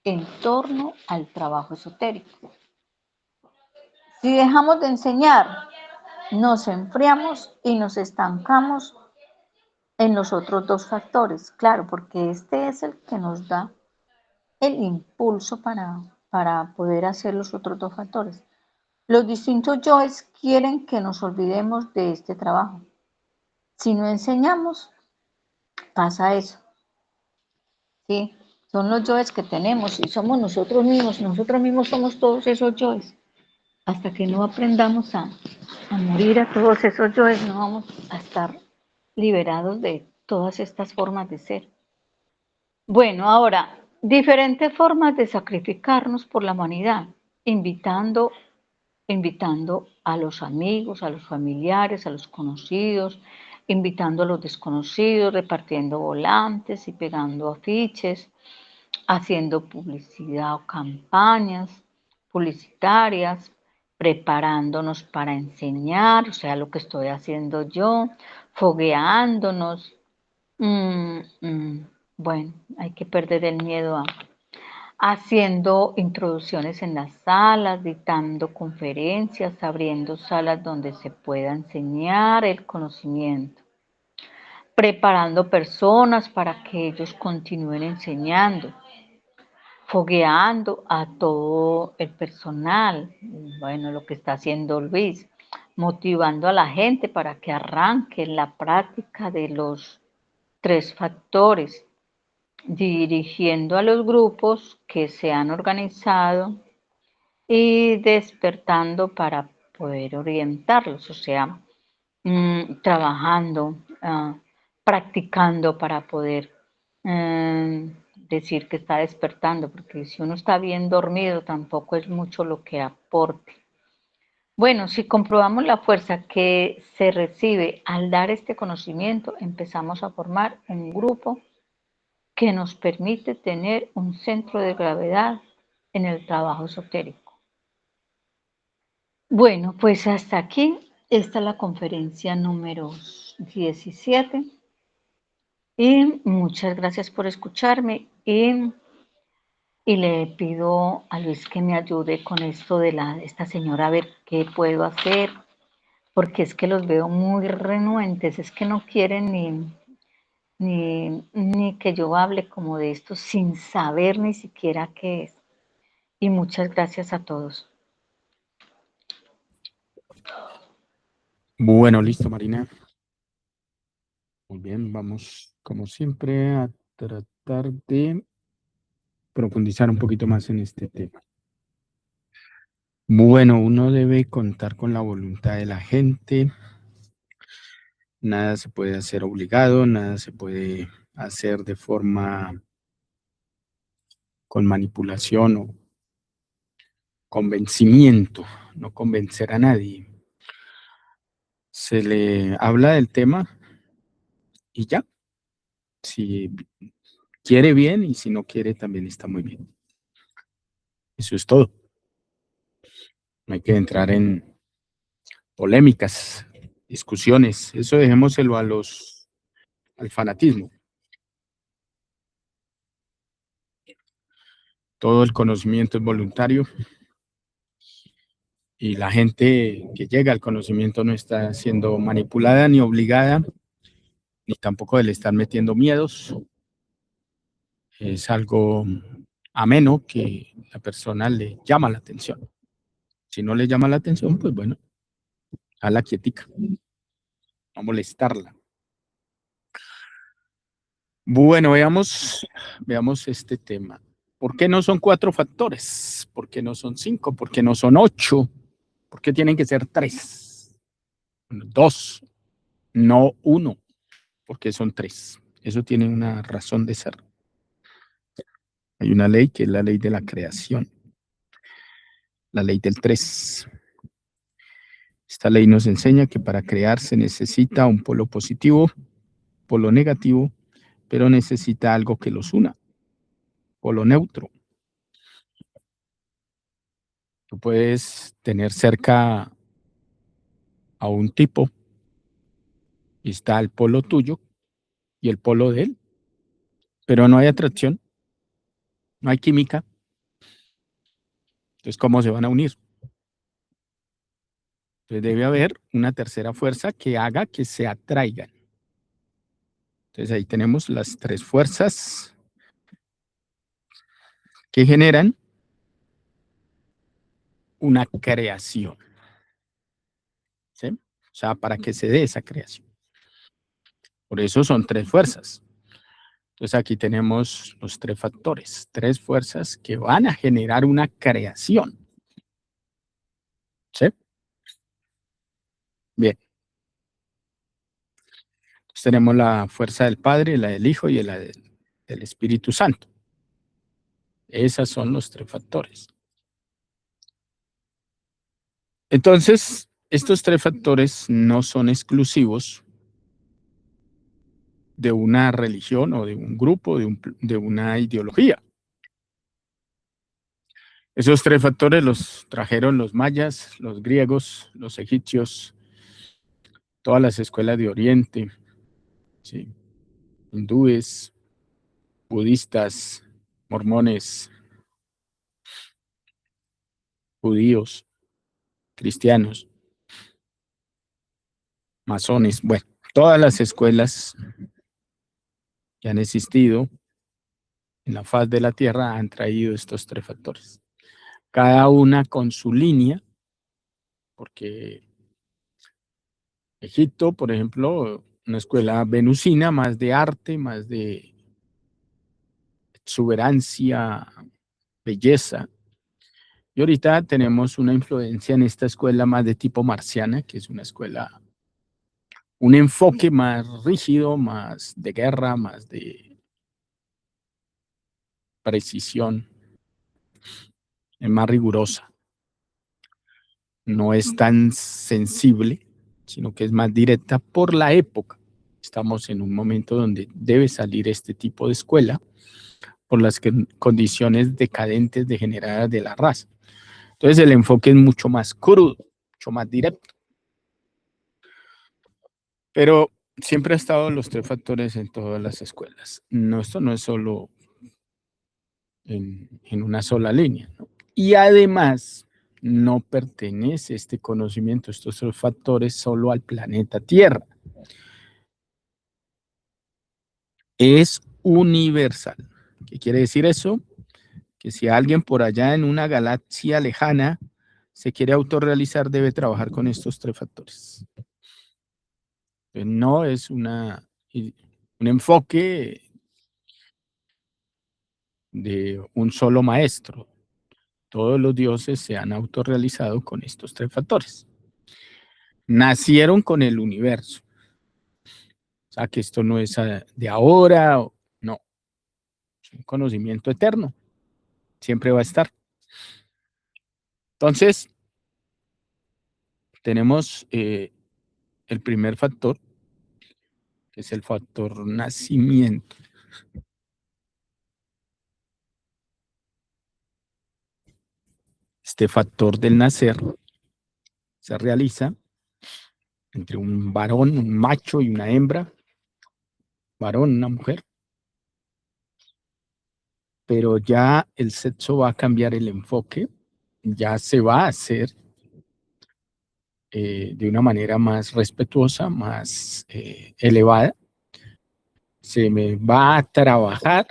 en torno al trabajo esotérico. Si dejamos de enseñar, nos enfriamos y nos estancamos en los otros dos factores. Claro, porque este es el que nos da el impulso para poder hacer los otros dos factores. Los distintos yoes quieren que nos olvidemos de este trabajo. Si no enseñamos, pasa eso. ¿Sí? Son los yoes que tenemos y somos nosotros mismos somos todos esos yoes. Hasta que no aprendamos a morir a todos esos yoes, no vamos a estar liberados de todas estas formas de ser. Bueno, ahora, diferentes formas de sacrificarnos por la humanidad, invitando a los amigos, a los familiares, a los conocidos, invitando a los desconocidos, repartiendo volantes y pegando afiches, haciendo publicidad o campañas publicitarias, preparándonos para enseñar, o sea, lo que estoy haciendo yo, fogueándonos. Bueno, hay que perder el miedo a haciendo introducciones en las salas, dictando conferencias, abriendo salas donde se pueda enseñar el conocimiento, preparando personas para que ellos continúen enseñando, fogueando a todo el personal, bueno, lo que está haciendo Luis, motivando a la gente para que arranque la práctica de los 3 factores, dirigiendo a los grupos que se han organizado y despertando para poder orientarlos, o sea, trabajando, practicando para poder decir que está despertando, porque si uno está bien dormido tampoco es mucho lo que aporte. Bueno, si comprobamos la fuerza que se recibe al dar este conocimiento, empezamos a formar un grupo que nos permite tener un centro de gravedad en el trabajo esotérico. Bueno, pues hasta aquí, esta es la conferencia número 17 y muchas gracias por escucharme y le pido a Luis que me ayude con esto de esta señora a ver qué puedo hacer, porque es que los veo muy renuentes, es que no quieren ni que yo hable como de esto sin saber ni siquiera qué es. Y muchas gracias a todos. Bueno, listo, Marina. Muy bien, vamos como siempre a tratar de profundizar un poquito más en este tema. Bueno, uno debe contar con la voluntad de la gente. Nada se puede hacer obligado, nada se puede hacer de forma con manipulación o convencimiento, no convencer a nadie. Se le habla del tema y ya. Si quiere bien y si no quiere también está muy bien. Eso es todo. No hay que entrar en polémicas, discusiones. Eso dejémoselo al fanatismo. Todo el conocimiento es voluntario y la gente que llega al conocimiento no está siendo manipulada ni obligada, ni tampoco le están metiendo miedos. Es algo ameno que la persona le llama la atención. Si no le llama la atención, pues bueno, a la quietica, a molestarla. Bueno, veamos este tema. ¿Por qué no son 4 factores? ¿Por qué no son 5? ¿Por qué no son 8? ¿Por qué tienen que ser 3? Bueno, 2. no uno, porque son tres. Eso tiene una razón de ser. Hay una ley que es la ley de la creación, la ley del tres. Esta ley nos enseña que para crear se necesita un polo positivo, polo negativo, pero necesita algo que los una, polo neutro. Tú puedes tener cerca a un tipo y está el polo tuyo y el polo de él, pero no hay atracción, no hay química. Entonces, ¿cómo se van a unir? Entonces, debe haber una tercera fuerza que haga que se atraigan. Entonces, ahí tenemos las tres fuerzas que generan una creación. ¿Sí? O sea, para que se dé esa creación. Por eso son tres fuerzas. Entonces, aquí tenemos los tres factores, tres fuerzas que van a generar una creación. ¿Sí? Bien. Entonces, tenemos la fuerza del Padre, la del Hijo y la del Espíritu Santo. Esos son los tres factores. Entonces, estos tres factores no son exclusivos de una religión o de un grupo, de una ideología. Esos tres factores los trajeron los mayas, los griegos, los egipcios, todas las escuelas de Oriente, ¿sí? Hindúes, budistas, mormones, judíos, cristianos, masones, bueno, todas las escuelas que han existido en la faz de la Tierra han traído estos tres factores. Cada una con su línea, porque Egipto, por ejemplo, una escuela venusina, más de arte, más de exuberancia, belleza. Y ahorita tenemos una influencia en esta escuela más de tipo marciana, que es una escuela, un enfoque más rígido, más de guerra, más de precisión, es más rigurosa. No es tan sensible, sino que es más directa por la época. Estamos en un momento donde debe salir este tipo de escuela por las condiciones decadentes degeneradas de la raza. Entonces el enfoque es mucho más crudo, mucho más directo. Pero siempre ha estado los tres factores en todas las escuelas. No, esto no es solo en una sola línea, ¿no? Y además no pertenece este conocimiento, estos tres factores, solo al planeta Tierra. Es universal. ¿Qué quiere decir eso? Que si alguien por allá en una galaxia lejana se quiere autorrealizar, debe trabajar con estos tres factores. No es un enfoque de un solo maestro. Todos los dioses se han autorrealizado con estos tres factores. Nacieron con el universo. O sea, que esto no es de ahora, no. Es un conocimiento eterno. Siempre va a estar. Entonces, tenemos el primer factor, que es el factor nacimiento. Este factor del nacer se realiza entre un varón, un macho y una hembra, varón, una mujer, pero ya el sexo va a cambiar el enfoque, ya se va a hacer de una manera más respetuosa, más elevada. Se me va a trabajar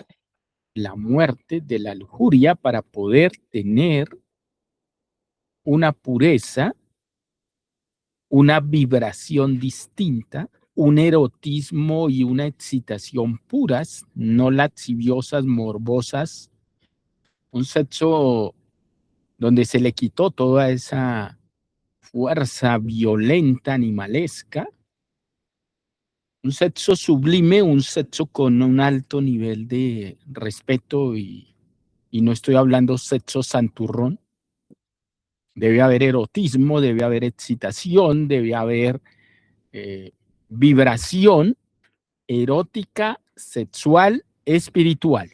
la muerte de la lujuria para poder tener una pureza, una vibración distinta, un erotismo y una excitación puras, no lasciviosas, morbosas, un sexo donde se le quitó toda esa fuerza violenta, animalesca, Un sexo sublime, un sexo con un alto nivel de respeto y no estoy hablando sexo santurrón. Debe haber erotismo, debe haber excitación, debe haber vibración erótica, sexual, espiritual.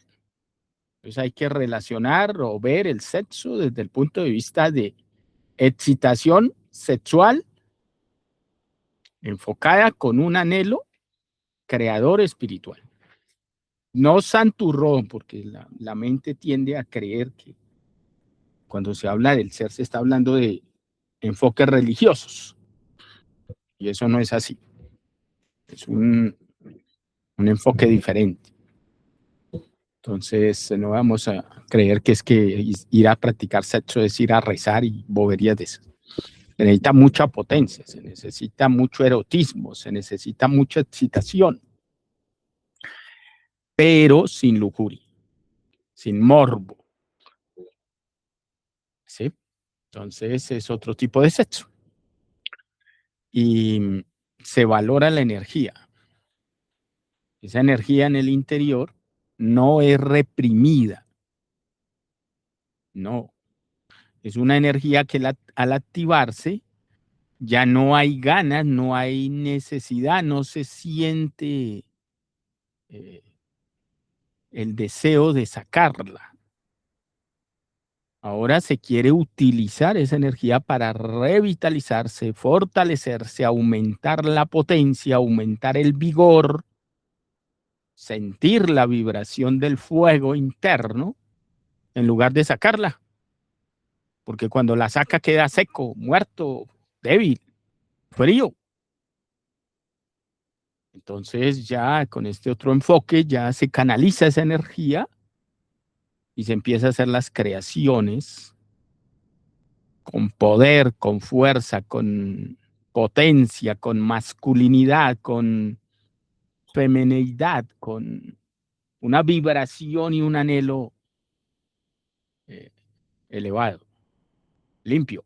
Entonces hay que relacionar o ver el sexo desde el punto de vista de excitación sexual enfocada con un anhelo creador espiritual. No santurrón, porque la mente tiende a creer que cuando se habla del ser se está hablando de enfoques religiosos. Y eso no es así. Es un enfoque diferente. Entonces, no vamos a creer que es que ir a practicar sexo es ir a rezar y boberías de eso. Se necesita mucha potencia, se necesita mucho erotismo, se necesita mucha excitación, pero sin lujuria, sin morbo. ¿Sí? Entonces, es otro tipo de sexo. Y se valora la energía. Esa energía en el interior no es reprimida. No. Es una energía que al activarse ya no hay ganas, no hay necesidad, no se siente el deseo de sacarla. Ahora se quiere utilizar esa energía para revitalizarse, fortalecerse, aumentar la potencia, aumentar el vigor, sentir la vibración del fuego interno en lugar de sacarla. Porque cuando la saca queda seco, muerto, débil, frío. Entonces ya con este otro enfoque ya se canaliza esa energía y se empieza a hacer las creaciones con poder, con fuerza, con potencia, con masculinidad, con femineidad, con una vibración y un anhelo elevado, limpio.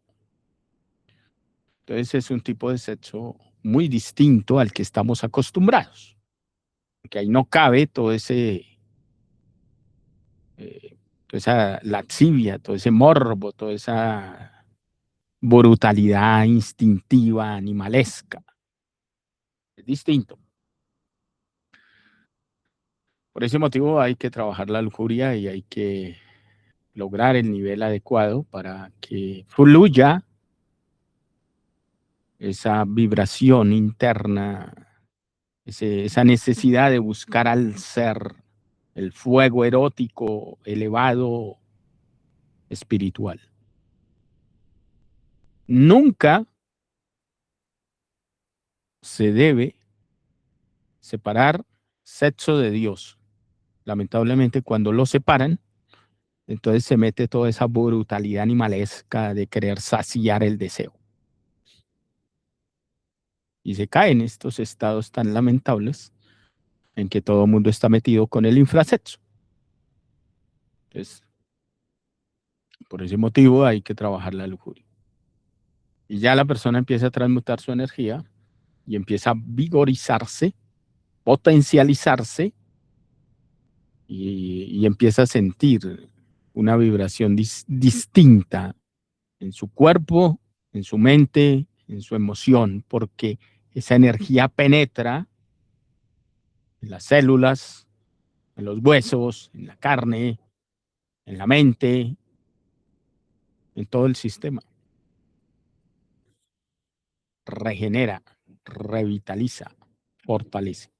Entonces es un tipo de sexo muy distinto al que estamos acostumbrados, porque ahí no cabe todo ese, toda esa laxivia, todo ese morbo, toda esa brutalidad instintiva, animalesca. Es distinto. Por ese motivo hay que trabajar la lujuria y hay que lograr el nivel adecuado para que fluya esa vibración interna, esa necesidad de buscar al ser, el fuego erótico elevado espiritual. Nunca se debe separar sexo de Dios. Lamentablemente, cuando lo separan, entonces se mete toda esa brutalidad animalesca de querer saciar el deseo. Y se caen estos estados tan lamentables en que todo el mundo está metido con el infrasexo. Entonces, por ese motivo hay que trabajar la lujuria. Y ya la persona empieza a transmutar su energía y empieza a vigorizarse, potencializarse y empieza a sentir una vibración distinta en su cuerpo, en su mente, en su emoción, porque esa energía penetra en las células, en los huesos, en la carne, en la mente, en todo el sistema. Regenera, revitaliza, fortalece.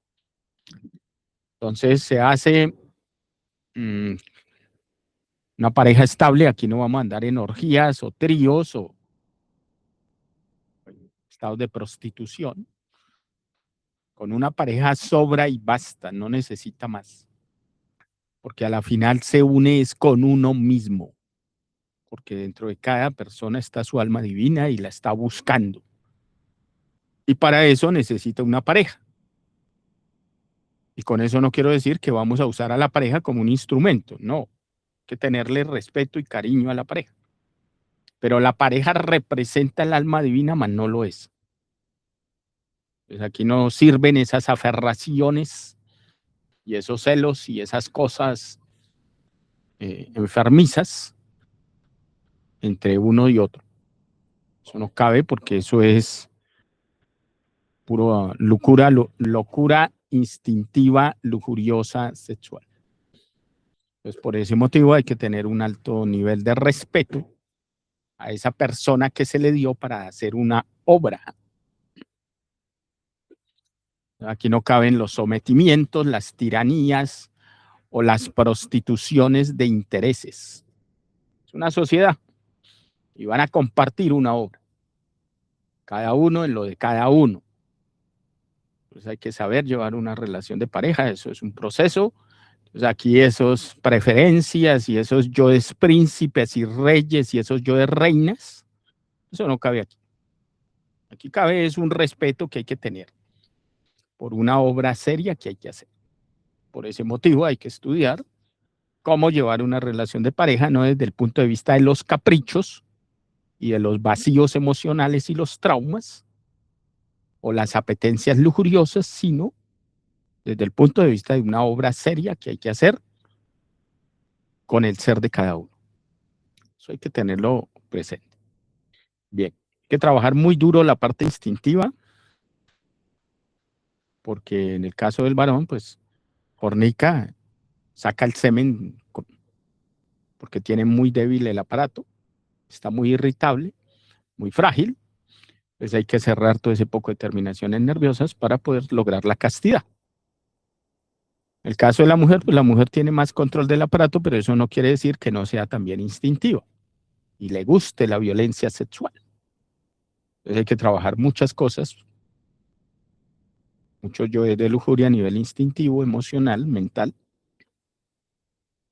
Entonces se hace una pareja estable. Aquí no vamos a andar en orgías o tríos o estados de prostitución. Con una pareja sobra y basta, no necesita más. Porque a la final se une es con uno mismo. Porque dentro de cada persona está su alma divina y la está buscando. Y para eso necesita una pareja. Y con eso no quiero decir que vamos a usar a la pareja como un instrumento. No, hay que tenerle respeto y cariño a la pareja. Pero la pareja representa el alma divina, mas no lo es. Pues aquí no sirven esas aferraciones y esos celos y esas cosas enfermizas entre uno y otro. Eso no cabe porque eso es pura locura instintiva, lujuriosa, sexual. Pues por ese motivo hay que tener un alto nivel de respeto a esa persona que se le dio para hacer una obra. Aquí no caben los sometimientos, las tiranías o las prostituciones de intereses. Es una sociedad y van a compartir una obra, cada uno en lo de cada uno. Pues hay que saber llevar una relación de pareja, eso es un proceso. Entonces aquí esos preferencias y esos yoes príncipes y reyes y esos yoes reinas, eso no cabe aquí. Aquí cabe es un respeto que hay que tener por una obra seria que hay que hacer. Por ese motivo hay que estudiar cómo llevar una relación de pareja, no desde el punto de vista de los caprichos y de los vacíos emocionales y los traumas o las apetencias lujuriosas, sino desde el punto de vista de una obra seria que hay que hacer con el ser de cada uno. Eso hay que tenerlo presente. Bien, hay que trabajar muy duro la parte instintiva, porque en el caso del varón, pues fornica, saca el semen porque tiene muy débil el aparato, está muy irritable, muy frágil, pues hay que cerrar todo ese poco de terminaciones nerviosas para poder lograr la castidad. El caso de la mujer, pues la mujer tiene más control del aparato, pero eso no quiere decir que no sea también instintiva y le guste la violencia sexual. Entonces hay que trabajar muchas cosas, mucho yo de lujuria a nivel instintivo, emocional, mental,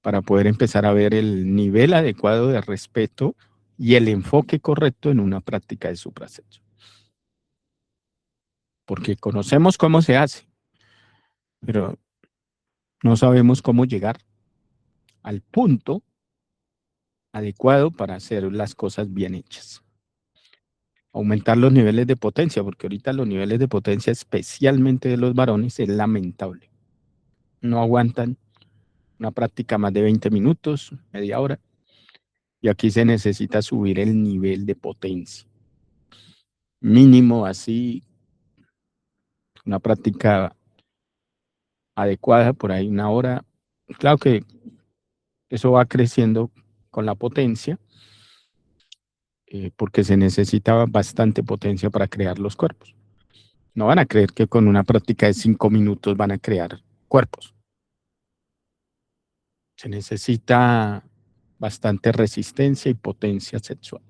para poder empezar a ver el nivel adecuado de respeto y el enfoque correcto en una práctica de suprasexo. Porque conocemos cómo se hace, pero no sabemos cómo llegar al punto adecuado para hacer las cosas bien hechas. Aumentar los niveles de potencia, porque ahorita los niveles de potencia, especialmente de los varones, es lamentable. No aguantan una práctica más de 20 minutos, media hora, y aquí se necesita subir el nivel de potencia. Mínimo así, una práctica adecuada, por ahí una hora. Claro que eso va creciendo con la potencia, porque se necesita bastante potencia para crear los cuerpos. No van a creer que con una práctica de 5 minutos van a crear cuerpos. Se necesita bastante resistencia y potencia sexual.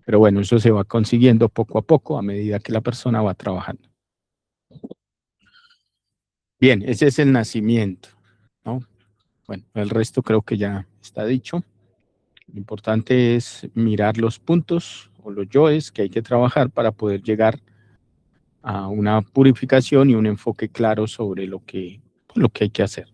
Pero bueno, eso se va consiguiendo poco a poco a medida que la persona va trabajando. Bien, ese es el nacimiento, ¿no? Bueno, el resto creo que ya está dicho. Lo importante es mirar los puntos o los yoes que hay que trabajar para poder llegar a una purificación y un enfoque claro sobre lo que hay que hacer.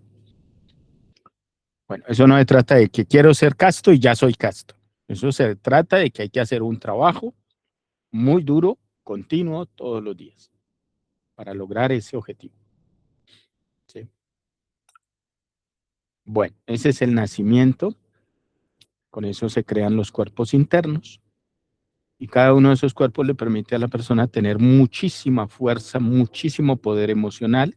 Bueno, eso no se trata de que quiero ser casto y ya soy casto. Eso se trata de que hay que hacer un trabajo muy duro, continuo, todos los días, para lograr ese objetivo. ¿Sí? Bueno, ese es el nacimiento. Con eso se crean los cuerpos internos. Y cada uno de esos cuerpos le permite a la persona tener muchísima fuerza, muchísimo poder emocional.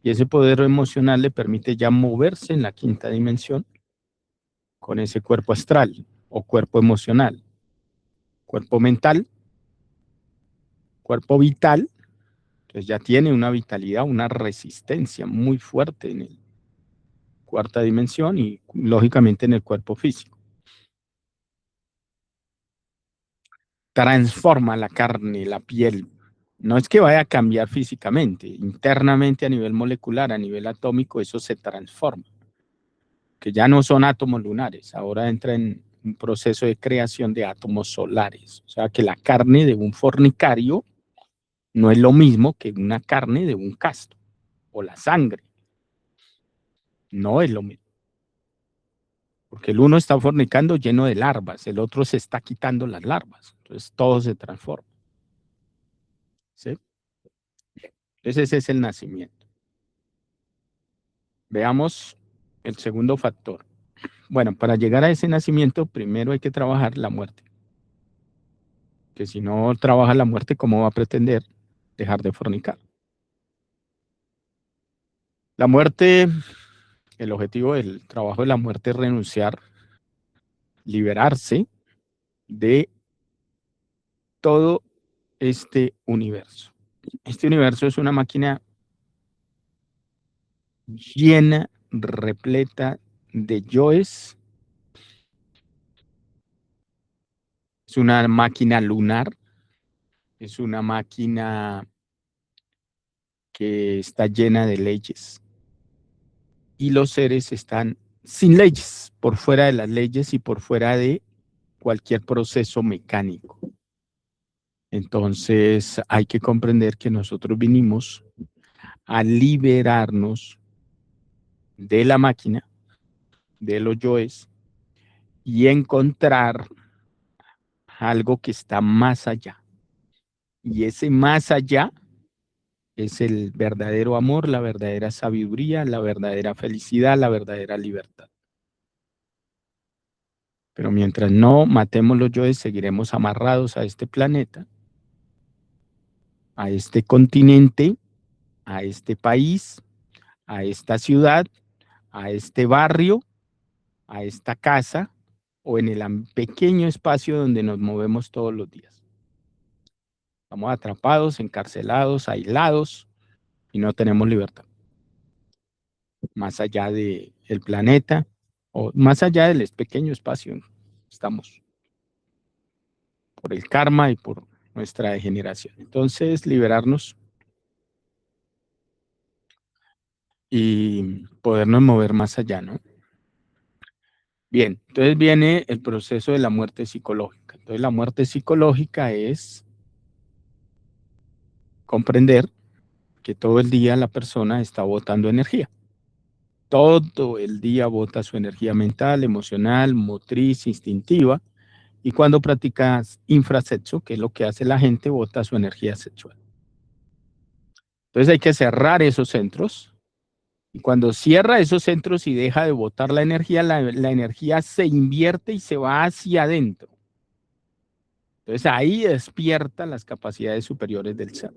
Y ese poder emocional le permite ya moverse en la quinta dimensión con ese cuerpo astral o cuerpo emocional, cuerpo mental, cuerpo vital. Entonces ya tiene una vitalidad, una resistencia muy fuerte en la cuarta dimensión y lógicamente en el cuerpo físico. Transforma la carne, la piel. No es que vaya a cambiar físicamente, internamente a nivel molecular, a nivel atómico, eso se transforma. Que ya no son átomos lunares, ahora entra en un proceso de creación de átomos solares. O sea que la carne de un fornicario no es lo mismo que una carne de un casto, o la sangre. No es lo mismo. Porque el uno está fornicando lleno de larvas, el otro se está quitando las larvas. Entonces todo se transforma. ¿Sí? Ese es el nacimiento. Veamos el segundo factor. Bueno, para llegar a ese nacimiento, primero hay que trabajar la muerte. Que si no trabaja la muerte, ¿cómo va a pretender dejar de fornicar? La muerte, el objetivo del trabajo de la muerte es renunciar, liberarse de todo este universo. Este universo es una máquina llena, repleta de yoes. Es una máquina lunar, es una máquina que está llena de leyes. Y los seres están sin leyes, por fuera de las leyes y por fuera de cualquier proceso mecánico. Entonces hay que comprender que nosotros vinimos a liberarnos de la máquina, de los yoes, y encontrar algo que está más allá. Y ese más allá es el verdadero amor, la verdadera sabiduría, la verdadera felicidad, la verdadera libertad. Pero mientras no matemos los yoes, seguiremos amarrados a este planeta, a este continente, a este país, a esta ciudad, a este barrio, a esta casa o en el pequeño espacio donde nos movemos todos los días. Estamos atrapados, encarcelados, aislados y no tenemos libertad. Más allá del planeta o más allá del pequeño espacio, estamos por el karma y por nuestra degeneración. Entonces, liberarnos y podernos mover más allá, ¿no? Bien, entonces viene el proceso de la muerte psicológica. Entonces, la muerte psicológica es comprender que todo el día la persona está botando energía. Todo el día bota su energía mental, emocional, motriz, instintiva. Y cuando practicas infrasexo, que es lo que hace la gente, bota su energía sexual. Entonces hay que cerrar esos centros. Y cuando cierra esos centros y deja de botar la energía se invierte y se va hacia adentro. Entonces ahí despierta las capacidades superiores del ser.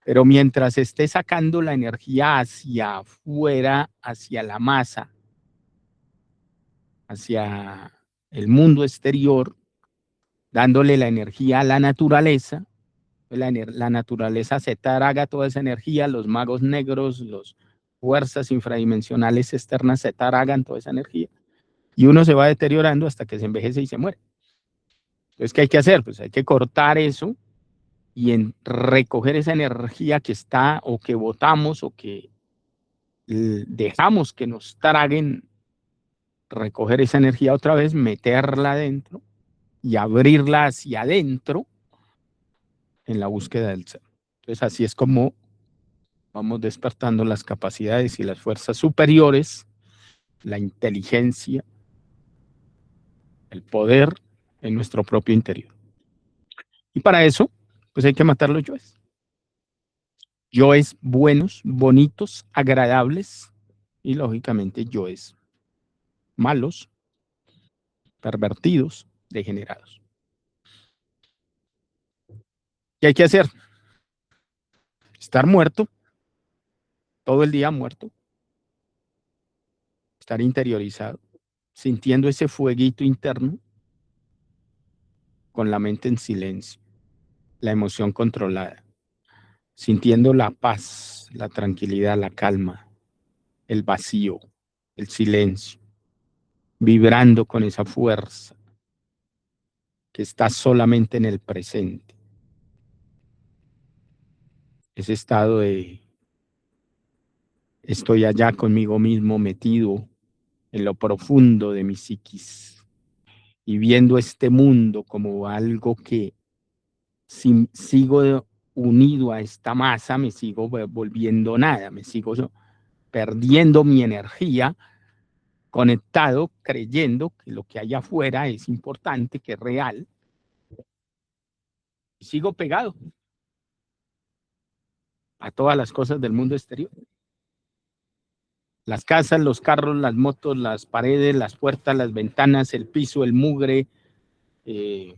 Pero mientras esté sacando la energía hacia afuera, hacia la masa, hacia el mundo exterior, dándole la energía a la naturaleza, la naturaleza se traga toda esa energía, los magos negros, las fuerzas infradimensionales externas se tragan toda esa energía y uno se va deteriorando hasta que se envejece y se muere. Entonces, ¿qué hay que hacer? Pues hay que cortar eso y recoger esa energía que está o que botamos o que dejamos que nos traguen, recoger esa energía otra vez, meterla adentro y abrirla hacia adentro en la búsqueda del ser. Entonces, así es como vamos despertando las capacidades y las fuerzas superiores, la inteligencia, el poder en nuestro propio interior. Y para eso, pues hay que matar los yoes. Yoes buenos, bonitos, agradables y lógicamente yoes malos, pervertidos, degenerados. ¿Qué hay que hacer? Estar muerto, todo el día muerto, estar interiorizado, sintiendo ese fueguito interno, con la mente en silencio, la emoción controlada, sintiendo la paz, la tranquilidad, la calma, el vacío, el silencio, vibrando con esa fuerza que está solamente en el presente. Ese estado de estoy allá conmigo mismo metido en lo profundo de mi psiquis y viendo este mundo como algo que si sigo unido a esta masa me sigo volviendo nada, me sigo perdiendo mi energía, conectado, creyendo que lo que hay afuera es importante, que es real, y sigo pegado. a todas las cosas del mundo exterior. Las casas, los carros, las motos, las paredes, las puertas, las ventanas, el piso, el mugre, el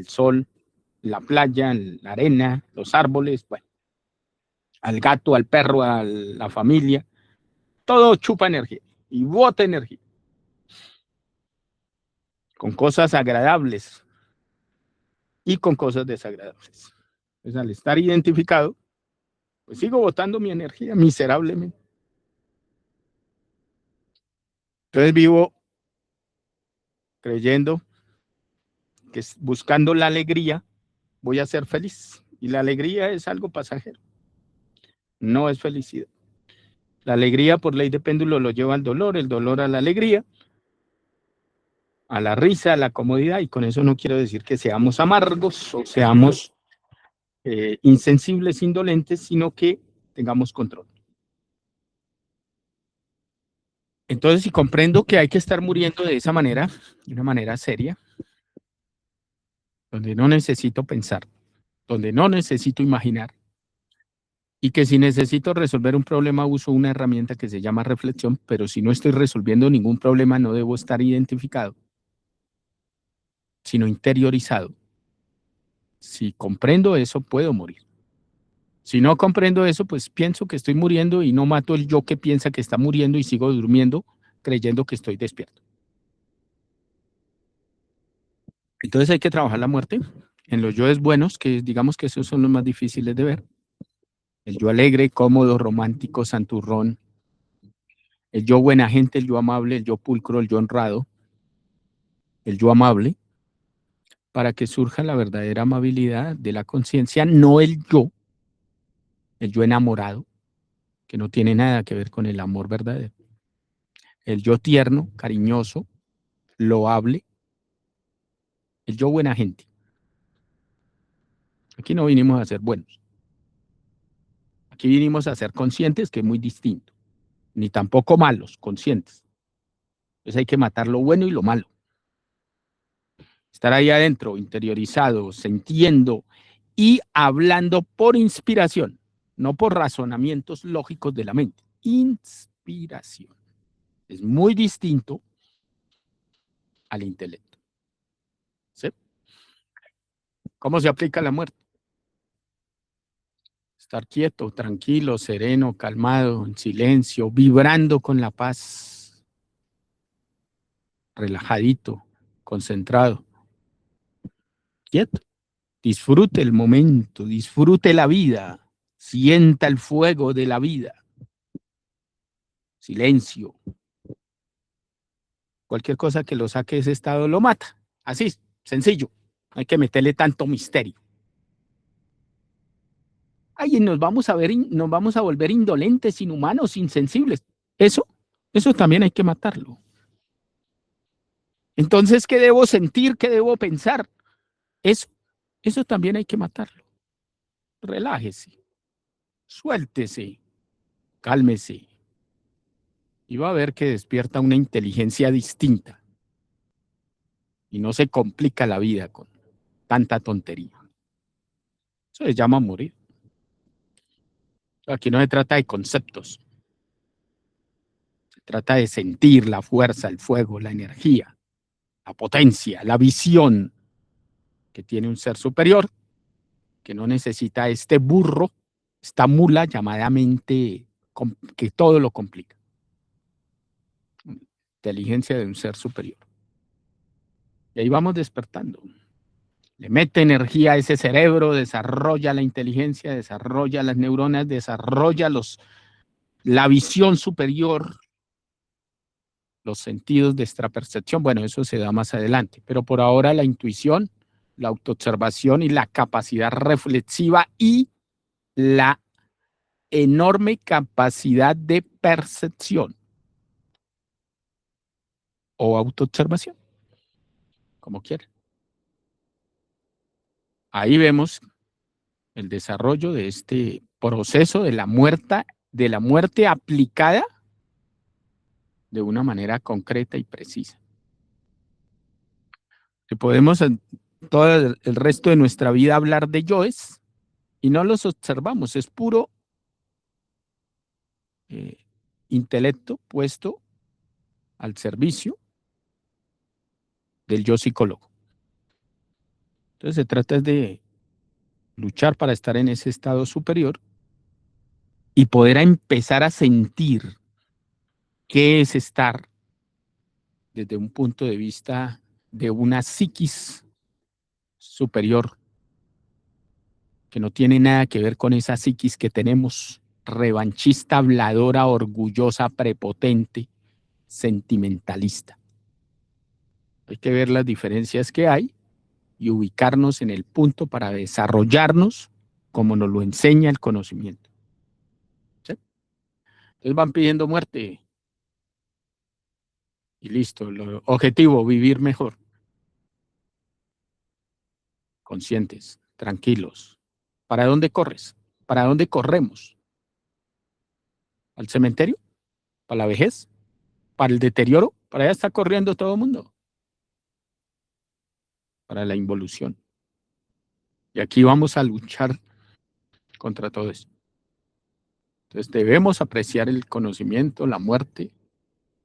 sol, la playa, la arena, los árboles, bueno, al gato, al perro, a la familia, todo chupa energía y bota energía con cosas agradables y con cosas desagradables. Pues al estar identificado, pues sigo botando mi energía miserablemente. Entonces vivo creyendo que buscando la alegría voy a ser feliz. Y la alegría es algo pasajero, no es felicidad. La alegría por ley de péndulo lo lleva al dolor, el dolor a la alegría, a la risa, a la comodidad, y con eso no quiero decir que seamos amargos o seamos insensibles, indolentes, sino que tengamos control. Entonces, si comprendo que hay que estar muriendo de esa manera, de una manera seria, donde no necesito pensar, donde no necesito imaginar, y que si necesito resolver un problema uso una herramienta que se llama reflexión, pero si no estoy resolviendo ningún problema no debo estar identificado, sino interiorizado. Si comprendo eso, puedo morir. Si no comprendo eso, pues pienso que estoy muriendo y no mato el yo que piensa que está muriendo y sigo durmiendo creyendo que estoy despierto. Entonces hay que trabajar la muerte en los yoes buenos, que digamos que esos son los más difíciles de ver. El yo alegre, cómodo, romántico, santurrón. El yo buena gente, el yo amable, el yo pulcro, el yo honrado. El yo amable, para que surja la verdadera amabilidad de la conciencia, no el yo enamorado, que no tiene nada que ver con el amor verdadero. El yo tierno, cariñoso, loable, el yo buena gente. Aquí no vinimos a ser buenos. Aquí vinimos a ser conscientes, que es muy distinto. Ni tampoco malos, conscientes. Entonces hay que matar lo bueno y lo malo. Estar ahí adentro, interiorizado, sintiendo y hablando por inspiración, no por razonamientos lógicos de la mente. Inspiración. Es muy distinto al intelecto. ¿Sí? ¿Cómo se aplica la muerte? Estar quieto, tranquilo, sereno, calmado, en silencio, vibrando con la paz, relajadito, concentrado, quieto. Disfrute el momento, disfrute la vida, sienta el fuego de la vida. Silencio. Cualquier cosa que lo saque de ese estado lo mata. Así, sencillo. No hay que meterle tanto misterio. Ay, nos vamos a volver indolentes, inhumanos, insensibles. Eso también hay que matarlo. Entonces, ¿qué debo sentir? ¿Qué debo pensar? Eso también hay que matarlo. Relájese, suéltese, cálmese. Y va a ver que despierta una inteligencia distinta. Y no se complica la vida con tanta tontería. Eso se llama morir. Aquí no se trata de conceptos. Se trata de sentir la fuerza, el fuego, la energía, la potencia, la visión que tiene un ser superior, que no necesita este burro, esta mula llamada mente, que todo lo complica. Inteligencia de un ser superior. Y ahí vamos despertando. Le mete energía a ese cerebro, desarrolla la inteligencia, desarrolla las neuronas, desarrolla la visión superior, los sentidos de extrapercepción. Bueno, eso se da más adelante, pero por ahora la intuición, la autoobservación y la capacidad reflexiva y la enorme capacidad de percepción o autoobservación, como quieran. Ahí vemos el desarrollo de este proceso de la muerte aplicada de una manera concreta y precisa. Que podemos en todo el resto de nuestra vida hablar de yoes, y no los observamos, es puro intelecto puesto al servicio del yo psicólogo. Entonces se trata de luchar para estar en ese estado superior y poder empezar a sentir qué es estar desde un punto de vista de una psiquis superior, que no tiene nada que ver con esa psiquis que tenemos, revanchista, habladora, orgullosa, prepotente, sentimentalista. Hay que ver las diferencias que hay y ubicarnos en el punto para desarrollarnos como nos lo enseña el conocimiento. ¿Sí? Entonces van pidiendo muerte y listo. El objetivo, vivir mejor. Conscientes, tranquilos. ¿Para dónde corres? ¿Para dónde corremos? ¿Al cementerio? ¿Para la vejez? ¿Para el deterioro? Para allá está corriendo todo el mundo. Para la involución. Y aquí vamos a luchar contra todo eso. Entonces debemos apreciar el conocimiento, la muerte,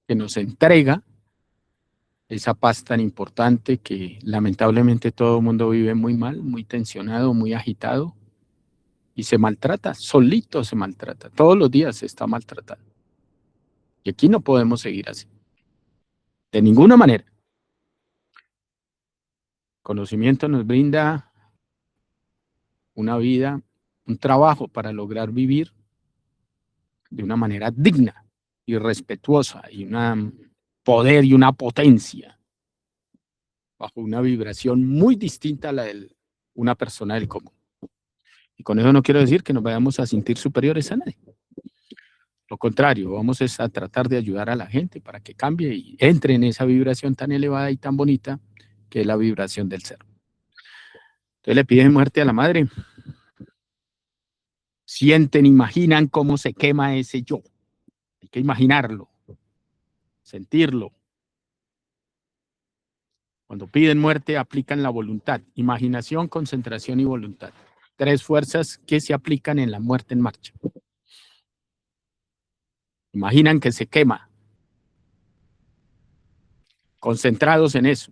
que nos entrega esa paz tan importante que lamentablemente todo el mundo vive muy mal, muy tensionado, muy agitado y se maltrata, solito se maltrata, todos los días se está maltratando. Y aquí no podemos seguir así, de ninguna manera. Conocimiento nos brinda una vida, un trabajo para lograr vivir de una manera digna y respetuosa y un poder y una potencia bajo una vibración muy distinta a la de una persona del común. Y con eso no quiero decir que nos vayamos a sentir superiores a nadie. Lo contrario, vamos a tratar de ayudar a la gente para que cambie y entre en esa vibración tan elevada y tan bonita que es la vibración del ser. Entonces le piden muerte a la madre. Sienten, imaginan cómo se quema ese yo. Hay que imaginarlo, sentirlo. Cuando piden muerte, aplican la voluntad, imaginación, concentración y voluntad. 3 fuerzas que se aplican en la muerte en marcha. Imaginan que se quema, concentrados en eso.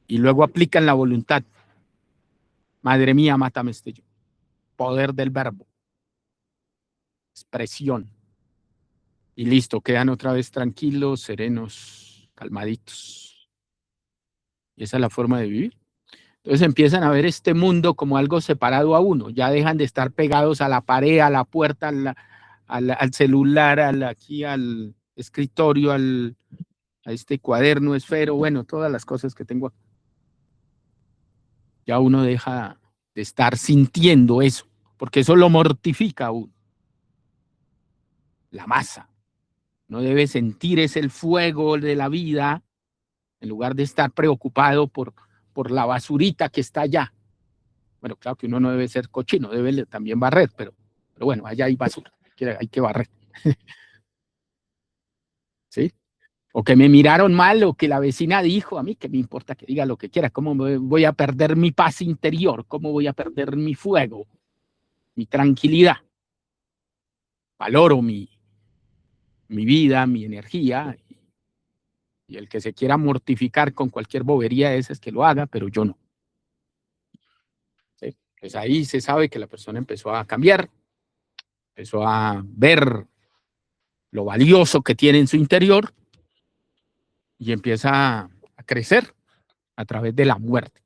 Y luego aplican la voluntad. Madre mía, mátame este yo. Poder del verbo. Expresión. Y listo, quedan otra vez tranquilos, serenos, calmaditos. Y esa es la forma de vivir. Entonces empiezan a ver este mundo como algo separado a uno. Ya dejan de estar pegados a la pared, a la puerta, al celular, aquí al escritorio, a este cuaderno, esfero, bueno, todas las cosas que tengo aquí. Ya uno deja de estar sintiendo eso, porque eso lo mortifica a uno. La masa. No debe sentir es el fuego de la vida, en lugar de estar preocupado por la basurita que está allá. Bueno, claro que uno no debe ser cochino, debe también barrer, pero bueno, allá hay basura, hay que barrer. ¿Sí? O que me miraron mal, o que la vecina dijo, a mí que me importa que diga lo que quiera, ¿cómo voy a perder mi paz interior? ¿Cómo voy a perder mi fuego, mi tranquilidad? Valoro mi vida, mi energía, y el que se quiera mortificar con cualquier bobería esa es que lo haga, pero yo no. ¿Sí? Pues ahí se sabe que la persona empezó a cambiar, empezó a ver lo valioso que tiene en su interior y empieza a crecer a través de la muerte.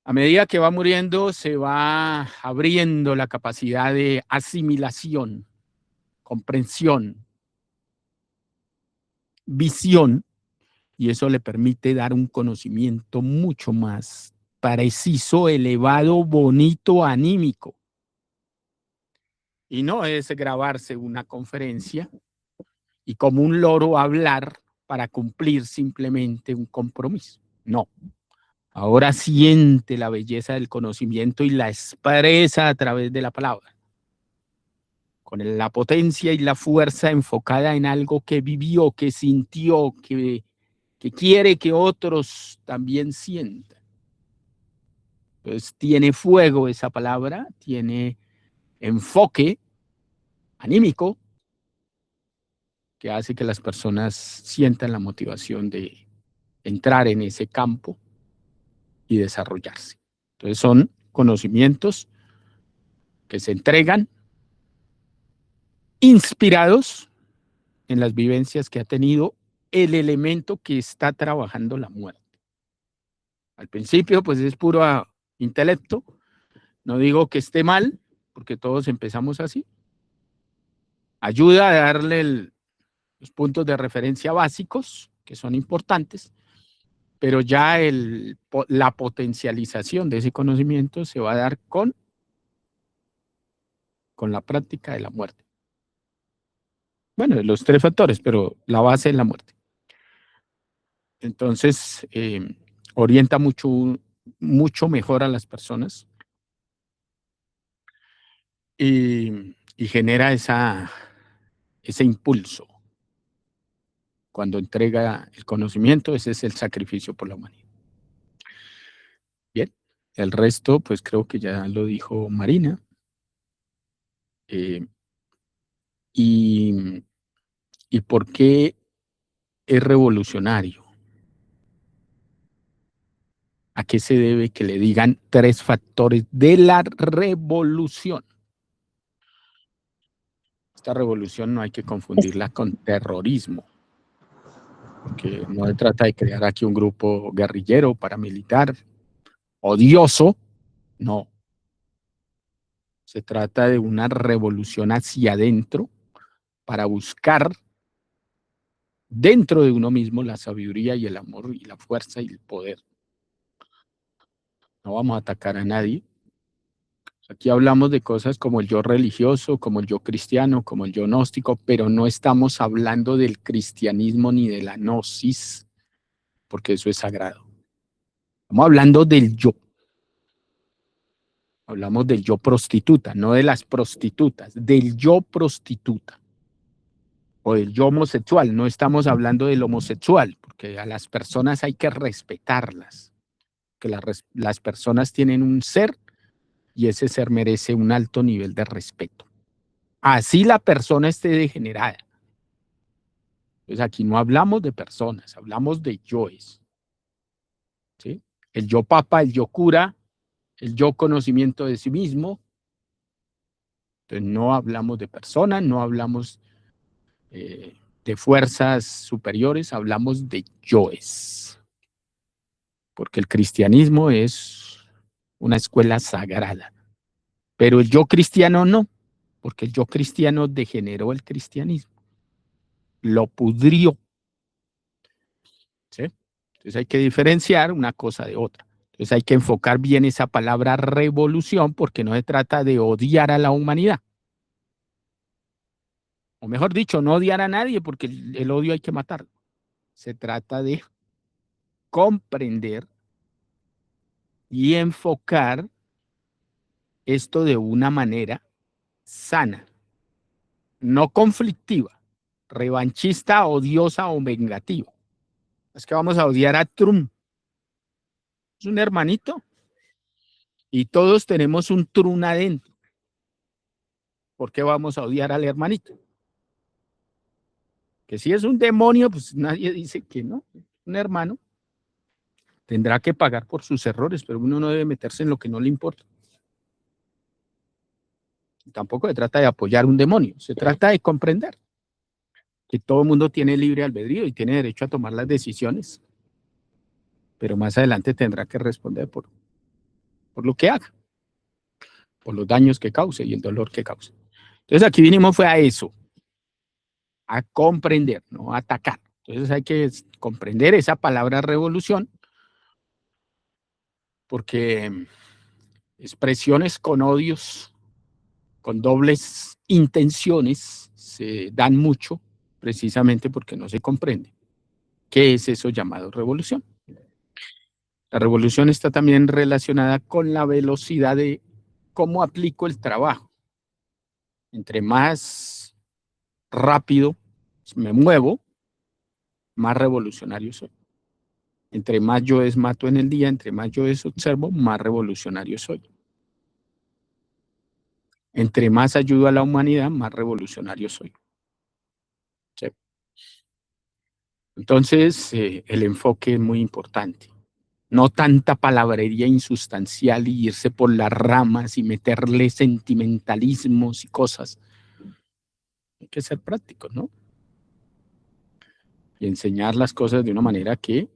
A medida que va muriendo, se va abriendo la capacidad de asimilación, comprensión, visión, y eso le permite dar un conocimiento mucho más preciso, elevado, bonito, anímico. Y no es grabarse una conferencia y como un loro hablar para cumplir simplemente un compromiso. No. Ahora siente la belleza del conocimiento y la expresa a través de la palabra, con la potencia y la fuerza enfocada en algo que vivió, que sintió, que quiere que otros también sientan. Entonces tiene fuego esa palabra, tiene enfoque anímico que hace que las personas sientan la motivación de entrar en ese campo y desarrollarse. Entonces son conocimientos que se entregan inspirados en las vivencias que ha tenido el elemento que está trabajando la muerte. Al principio, pues es puro intelecto. No digo que esté mal, porque todos empezamos así. Ayuda a darle los puntos de referencia básicos, que son importantes, pero ya la potencialización de ese conocimiento se va a dar con la práctica de la muerte. Bueno, de los 3 factores, pero la base es la muerte. Entonces, orienta mucho mejor a las personas y genera ese impulso. Cuando entrega el conocimiento, ese es el sacrificio por la humanidad. Bien, el resto, pues creo que ya lo dijo Marina. ¿Y por qué es revolucionario? ¿A qué se debe que le digan 3 factores de la revolución? Esta revolución no hay que confundirla con terrorismo, porque no se trata de crear aquí un grupo guerrillero, paramilitar, odioso, no. Se trata de una revolución hacia adentro para buscar dentro de uno mismo la sabiduría y el amor y la fuerza y el poder. No vamos a atacar a nadie. Aquí hablamos de cosas como el yo religioso, como el yo cristiano, como el yo gnóstico, pero no estamos hablando del cristianismo ni de la gnosis, porque eso es sagrado. Estamos hablando del yo. Hablamos del yo prostituta, no de las prostitutas, del yo prostituta. O del yo homosexual, no estamos hablando del homosexual, porque a las personas hay que respetarlas, que las personas tienen un ser y ese ser merece un alto nivel de respeto. Así la persona esté degenerada. Entonces aquí no hablamos de personas, hablamos de yoes. ¿Sí? El yo papa, el yo cura, el yo conocimiento de sí mismo. Entonces no hablamos de personas, no hablamos de fuerzas superiores, hablamos de yoes. Porque el cristianismo es una escuela sagrada. Pero el yo cristiano no, porque el yo cristiano degeneró el cristianismo. Lo pudrió. ¿Sí? Entonces hay que diferenciar una cosa de otra. Entonces hay que enfocar bien esa palabra revolución porque no se trata de odiar a la humanidad. O mejor dicho, no odiar a nadie porque el odio hay que matarlo. Se trata de comprender y enfocar esto de una manera sana, no conflictiva, revanchista, odiosa o vengativa. Es que vamos a odiar a Trump. Es un hermanito y todos tenemos un Trump adentro. ¿Por qué vamos a odiar al hermanito? Que si es un demonio, pues nadie dice que no. Un hermano tendrá que pagar por sus errores, pero uno no debe meterse en lo que no le importa. Tampoco se trata de apoyar un demonio, se trata de comprender que todo el mundo tiene libre albedrío y tiene derecho a tomar las decisiones, pero más adelante tendrá que responder por lo que haga, por los daños que cause y el dolor que cause. Entonces aquí vinimos fue a eso, a comprender, no a atacar. Entonces hay que comprender esa palabra revolución, porque expresiones con odios, con dobles intenciones, se dan mucho precisamente porque no se comprende qué es eso llamado revolución. La revolución está también relacionada con la velocidad de cómo aplico el trabajo. Entre más rápido me muevo, más revolucionario soy. Entre más yoes mato en el día, entre más yoes observo, más revolucionario soy. Entre más ayudo a la humanidad, más revolucionario soy. ¿Sí? Entonces, el enfoque es muy importante. No tanta palabrería insustancial y irse por las ramas y meterle sentimentalismos y cosas. Hay que ser prácticos, ¿no? Y enseñar las cosas de una manera que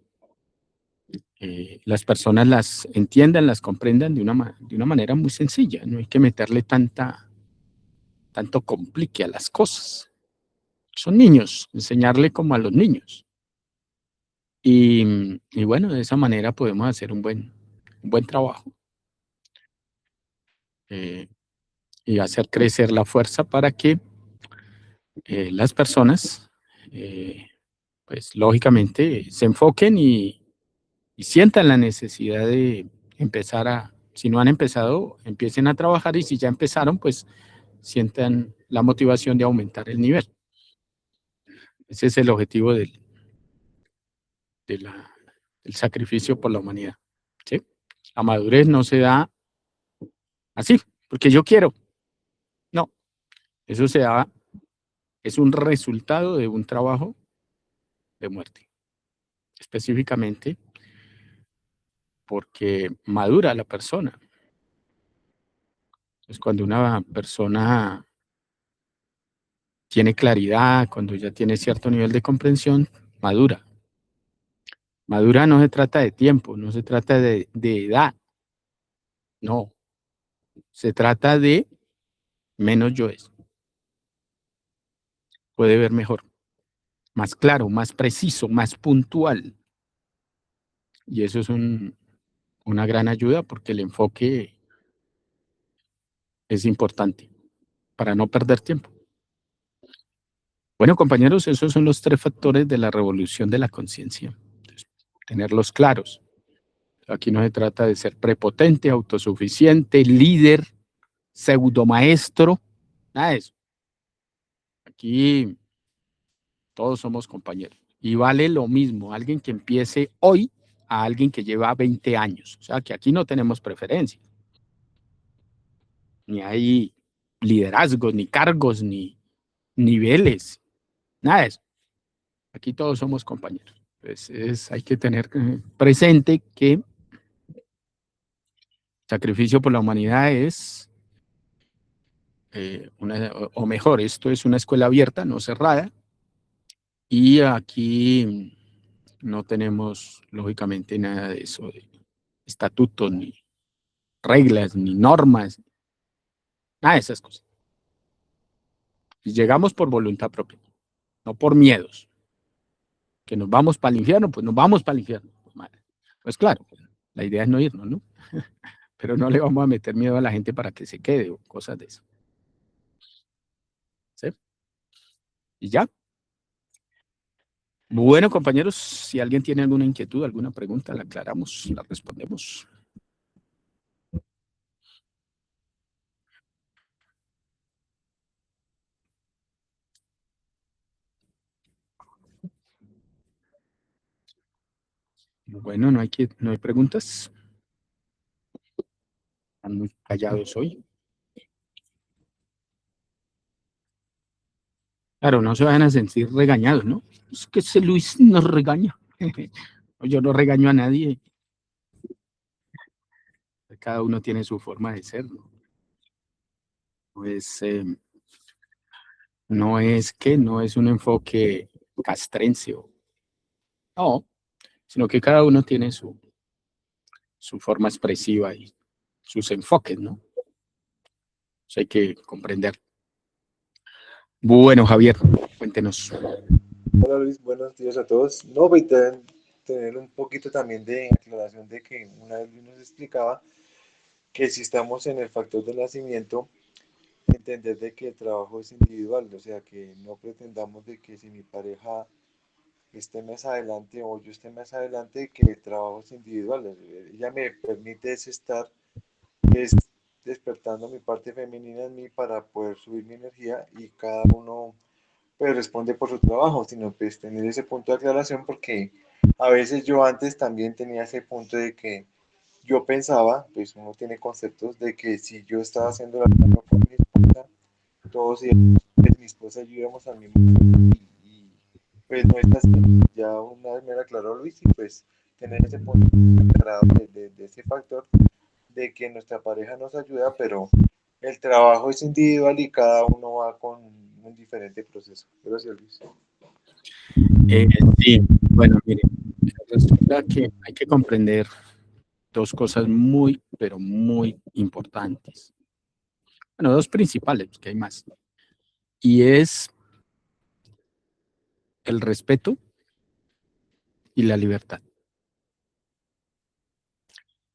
las personas las entiendan, las comprendan de una manera muy sencilla. No hay que meterle tanto complique a las cosas. Son niños, enseñarle como a los niños. Y bueno, de esa manera podemos hacer un buen trabajo y hacer crecer la fuerza para que las personas, pues lógicamente, se enfoquen y sientan la necesidad de empezar si no han empezado, empiecen a trabajar y si ya empezaron, pues sientan la motivación de aumentar el nivel. Ese es el objetivo del sacrificio por la humanidad. ¿Sí? La madurez no se da así, porque yo quiero. No, eso se da, es un resultado de un trabajo de muerte. Específicamente porque madura la persona. Es cuando una persona tiene claridad, cuando ya tiene cierto nivel de comprensión, madura. Madura no se trata de tiempo, no se trata de edad, no. Se trata de menos yoes. Puede ver mejor, más claro, más preciso, más puntual. Y eso es una gran ayuda porque el enfoque es importante para no perder tiempo. Bueno, compañeros, esos son los 3 factores de la revolución de la conciencia. Tenerlos claros. Aquí no se trata de ser prepotente, autosuficiente, líder, pseudomaestro, nada de eso. Aquí todos somos compañeros. Y vale lo mismo alguien que empiece hoy a alguien que lleva 20 años. O sea, que aquí no tenemos preferencia. Ni hay liderazgos, ni cargos, ni niveles. Nada de eso. Aquí todos somos compañeros. Pues hay que tener presente que sacrificio por la humanidad es, o mejor, esto es una escuela abierta, no cerrada, y aquí no tenemos, lógicamente, nada de eso, de estatutos, ni reglas, ni normas, nada de esas cosas. Y llegamos por voluntad propia, no por miedos. Que nos vamos para el infierno, pues nos vamos para el infierno. Pues claro, la idea es no irnos, ¿no? Pero no le vamos a meter miedo a la gente para que se quede o cosas de eso. ¿Sí? Y ya. Bueno, compañeros, si alguien tiene alguna inquietud, alguna pregunta, la aclaramos, la respondemos. Bueno, no hay preguntas. Están muy callados hoy. Claro, no se vayan a sentir regañados, ¿no? Es que ese Luis nos regaña. Yo no regaño a nadie. Cada uno tiene su forma de ser, ¿no? Pues no es un enfoque castrense, no, sino que cada uno tiene su forma expresiva y sus enfoques, ¿no? Eso hay que comprender. Bueno, Javier, cuéntenos. Hola Luis, buenos días a todos. No, voy a tener un poquito también de aclaración de que una vez Luis nos explicaba que si estamos en el factor del nacimiento, entender de que el trabajo es individual, o sea, que no pretendamos de que si mi pareja esté más adelante o yo esté más adelante, que el trabajo es individual. Ella me permite estar es, despertando mi parte femenina en mí para poder subir mi energía y cada uno pues responde por su trabajo, sino pues tener ese punto de aclaración porque A veces yo antes también tenía ese punto de que yo pensaba, pues uno tiene conceptos de que si yo estaba haciendo la misma con mi esposa, todos íbamos, pues, mi esposa y yo íbamos al mismo y pues no es así. Ya una vez me lo aclaró Luis y pues tener ese punto aclarado de ese factor de que nuestra pareja nos ayuda, pero el trabajo es individual y cada uno va con un diferente proceso. Gracias, Luis. Sí, bueno, mire, resulta que hay que comprender dos cosas muy, pero muy importantes. Bueno, dos principales, que hay más. Y es el respeto y la libertad.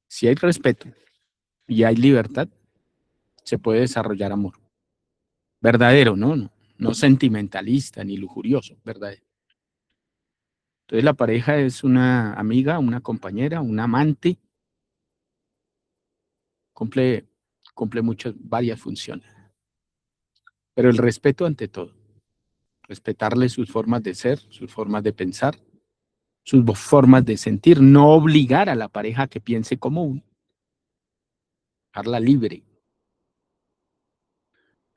Si hay respeto y hay libertad, se puede desarrollar amor. Verdadero, ¿no? No sentimentalista ni lujurioso, verdadero. Entonces la pareja es una amiga, una compañera, una amante, cumple, cumple varias funciones. Pero el respeto ante todo. Respetarle sus formas de ser, sus formas de pensar, sus formas de sentir, no obligar a la pareja a que piense como uno, dejarla libre.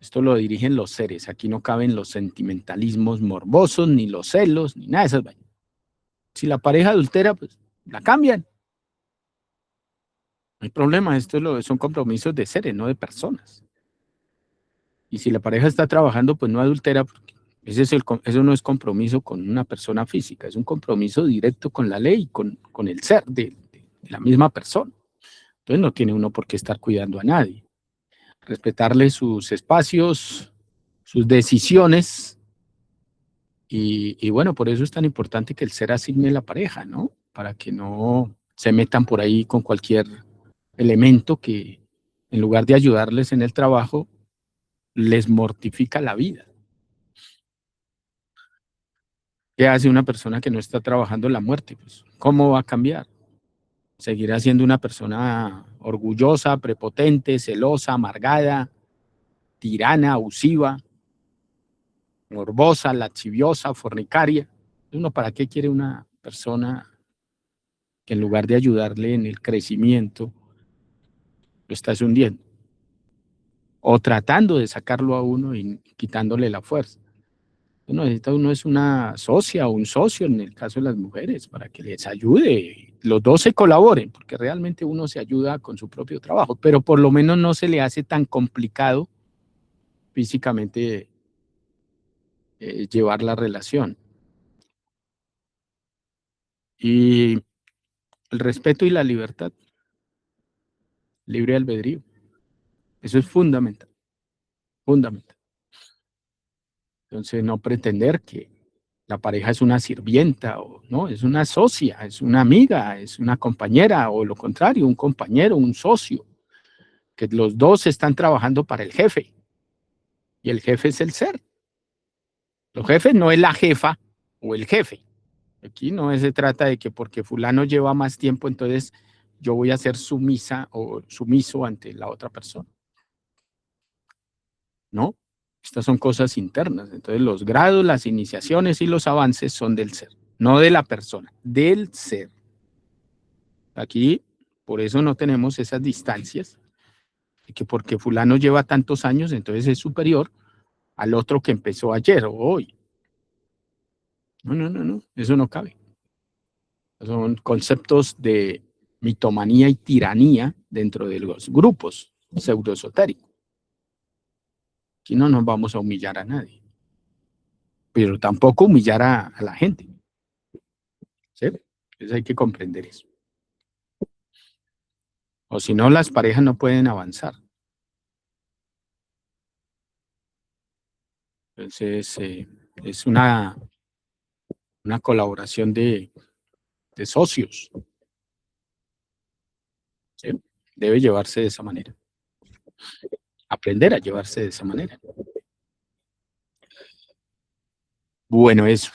Esto lo dirigen los seres, aquí no caben los sentimentalismos morbosos, ni los celos, ni nada de esas vainas. Si la pareja adultera, pues la cambian. No hay problema, son compromisos de seres, no de personas. Y si la pareja está trabajando, pues no adultera, porque eso no es compromiso con una persona física, es un compromiso directo con la ley, con el ser de la misma persona. Entonces no tiene uno por qué estar cuidando a nadie. Respetarle sus espacios, sus decisiones, y bueno, por eso es tan importante que el ser asigne la pareja, ¿no? Para que no se metan por ahí con cualquier elemento que, en lugar de ayudarles en el trabajo, les mortifica la vida. ¿Qué hace una persona que no está trabajando la muerte? Pues, ¿cómo va a cambiar? Seguirá siendo una persona orgullosa, prepotente, celosa, amargada, tirana, abusiva, morbosa, lasciviosa, fornicaria. ¿Uno para qué quiere una persona que en lugar de ayudarle en el crecimiento, lo está hundiendo? O tratando de sacarlo a uno y quitándole la fuerza. Uno es una socia o un socio en el caso de las mujeres para que les ayude, los dos se colaboren, porque realmente uno se ayuda con su propio trabajo, pero por lo menos no se le hace tan complicado físicamente llevar la relación. Y el respeto y la libertad, libre albedrío, eso es fundamental, fundamental. Entonces no pretender que la pareja es una sirvienta, o no, es una socia, es una amiga, es una compañera, o lo contrario, un compañero, un socio, que los dos están trabajando para el jefe, y el jefe es el ser. Los jefes no es la jefa o el jefe. Aquí no se trata de que porque fulano lleva más tiempo, entonces yo voy a ser sumisa o sumiso ante la otra persona. No, estas son cosas internas. Entonces los grados, las iniciaciones y los avances son del ser, no de la persona, del ser. Aquí, por eso no tenemos esas distancias, de que porque fulano lleva tantos años, entonces es superior al otro que empezó ayer o hoy. No, no, no, no, eso no cabe. Son conceptos de mitomanía y tiranía dentro de los grupos pseudoesotéricos. Aquí no nos vamos a humillar a nadie, pero tampoco humillar a la gente. ¿Sí? Entonces hay que comprender eso. O si no, las parejas no pueden avanzar. Entonces, es una colaboración de socios. ¿Sí? Debe llevarse de esa manera. Aprender a llevarse de esa manera. Bueno, eso.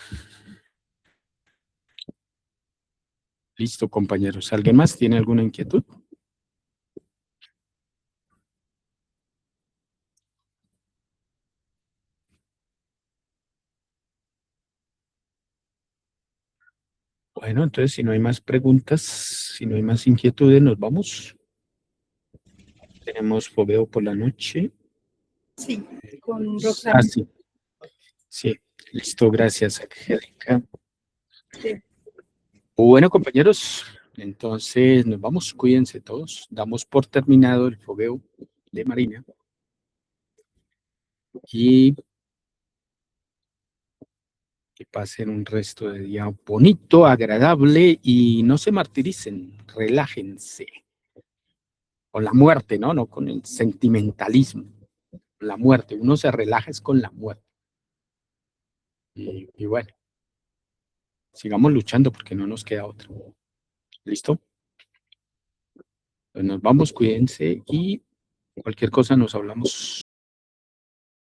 Listo, compañeros. ¿Alguien más tiene alguna inquietud? Bueno, entonces si no hay más preguntas, si no hay más inquietudes, nos vamos. Tenemos fogueo por la noche. Sí, con Ah, Roxana. sí. Sí, listo, gracias, Angélica. Sí. Bueno, compañeros, entonces nos vamos, cuídense todos. Damos por terminado el fogueo de Marina. Y que pasen un resto de día bonito, agradable y no se martiricen, relájense. Con la muerte, ¿no? No con el sentimentalismo. La muerte, uno se relaja es con la muerte. Y bueno, sigamos luchando porque no nos queda otro. ¿Listo? Pues nos vamos, cuídense y cualquier cosa nos hablamos.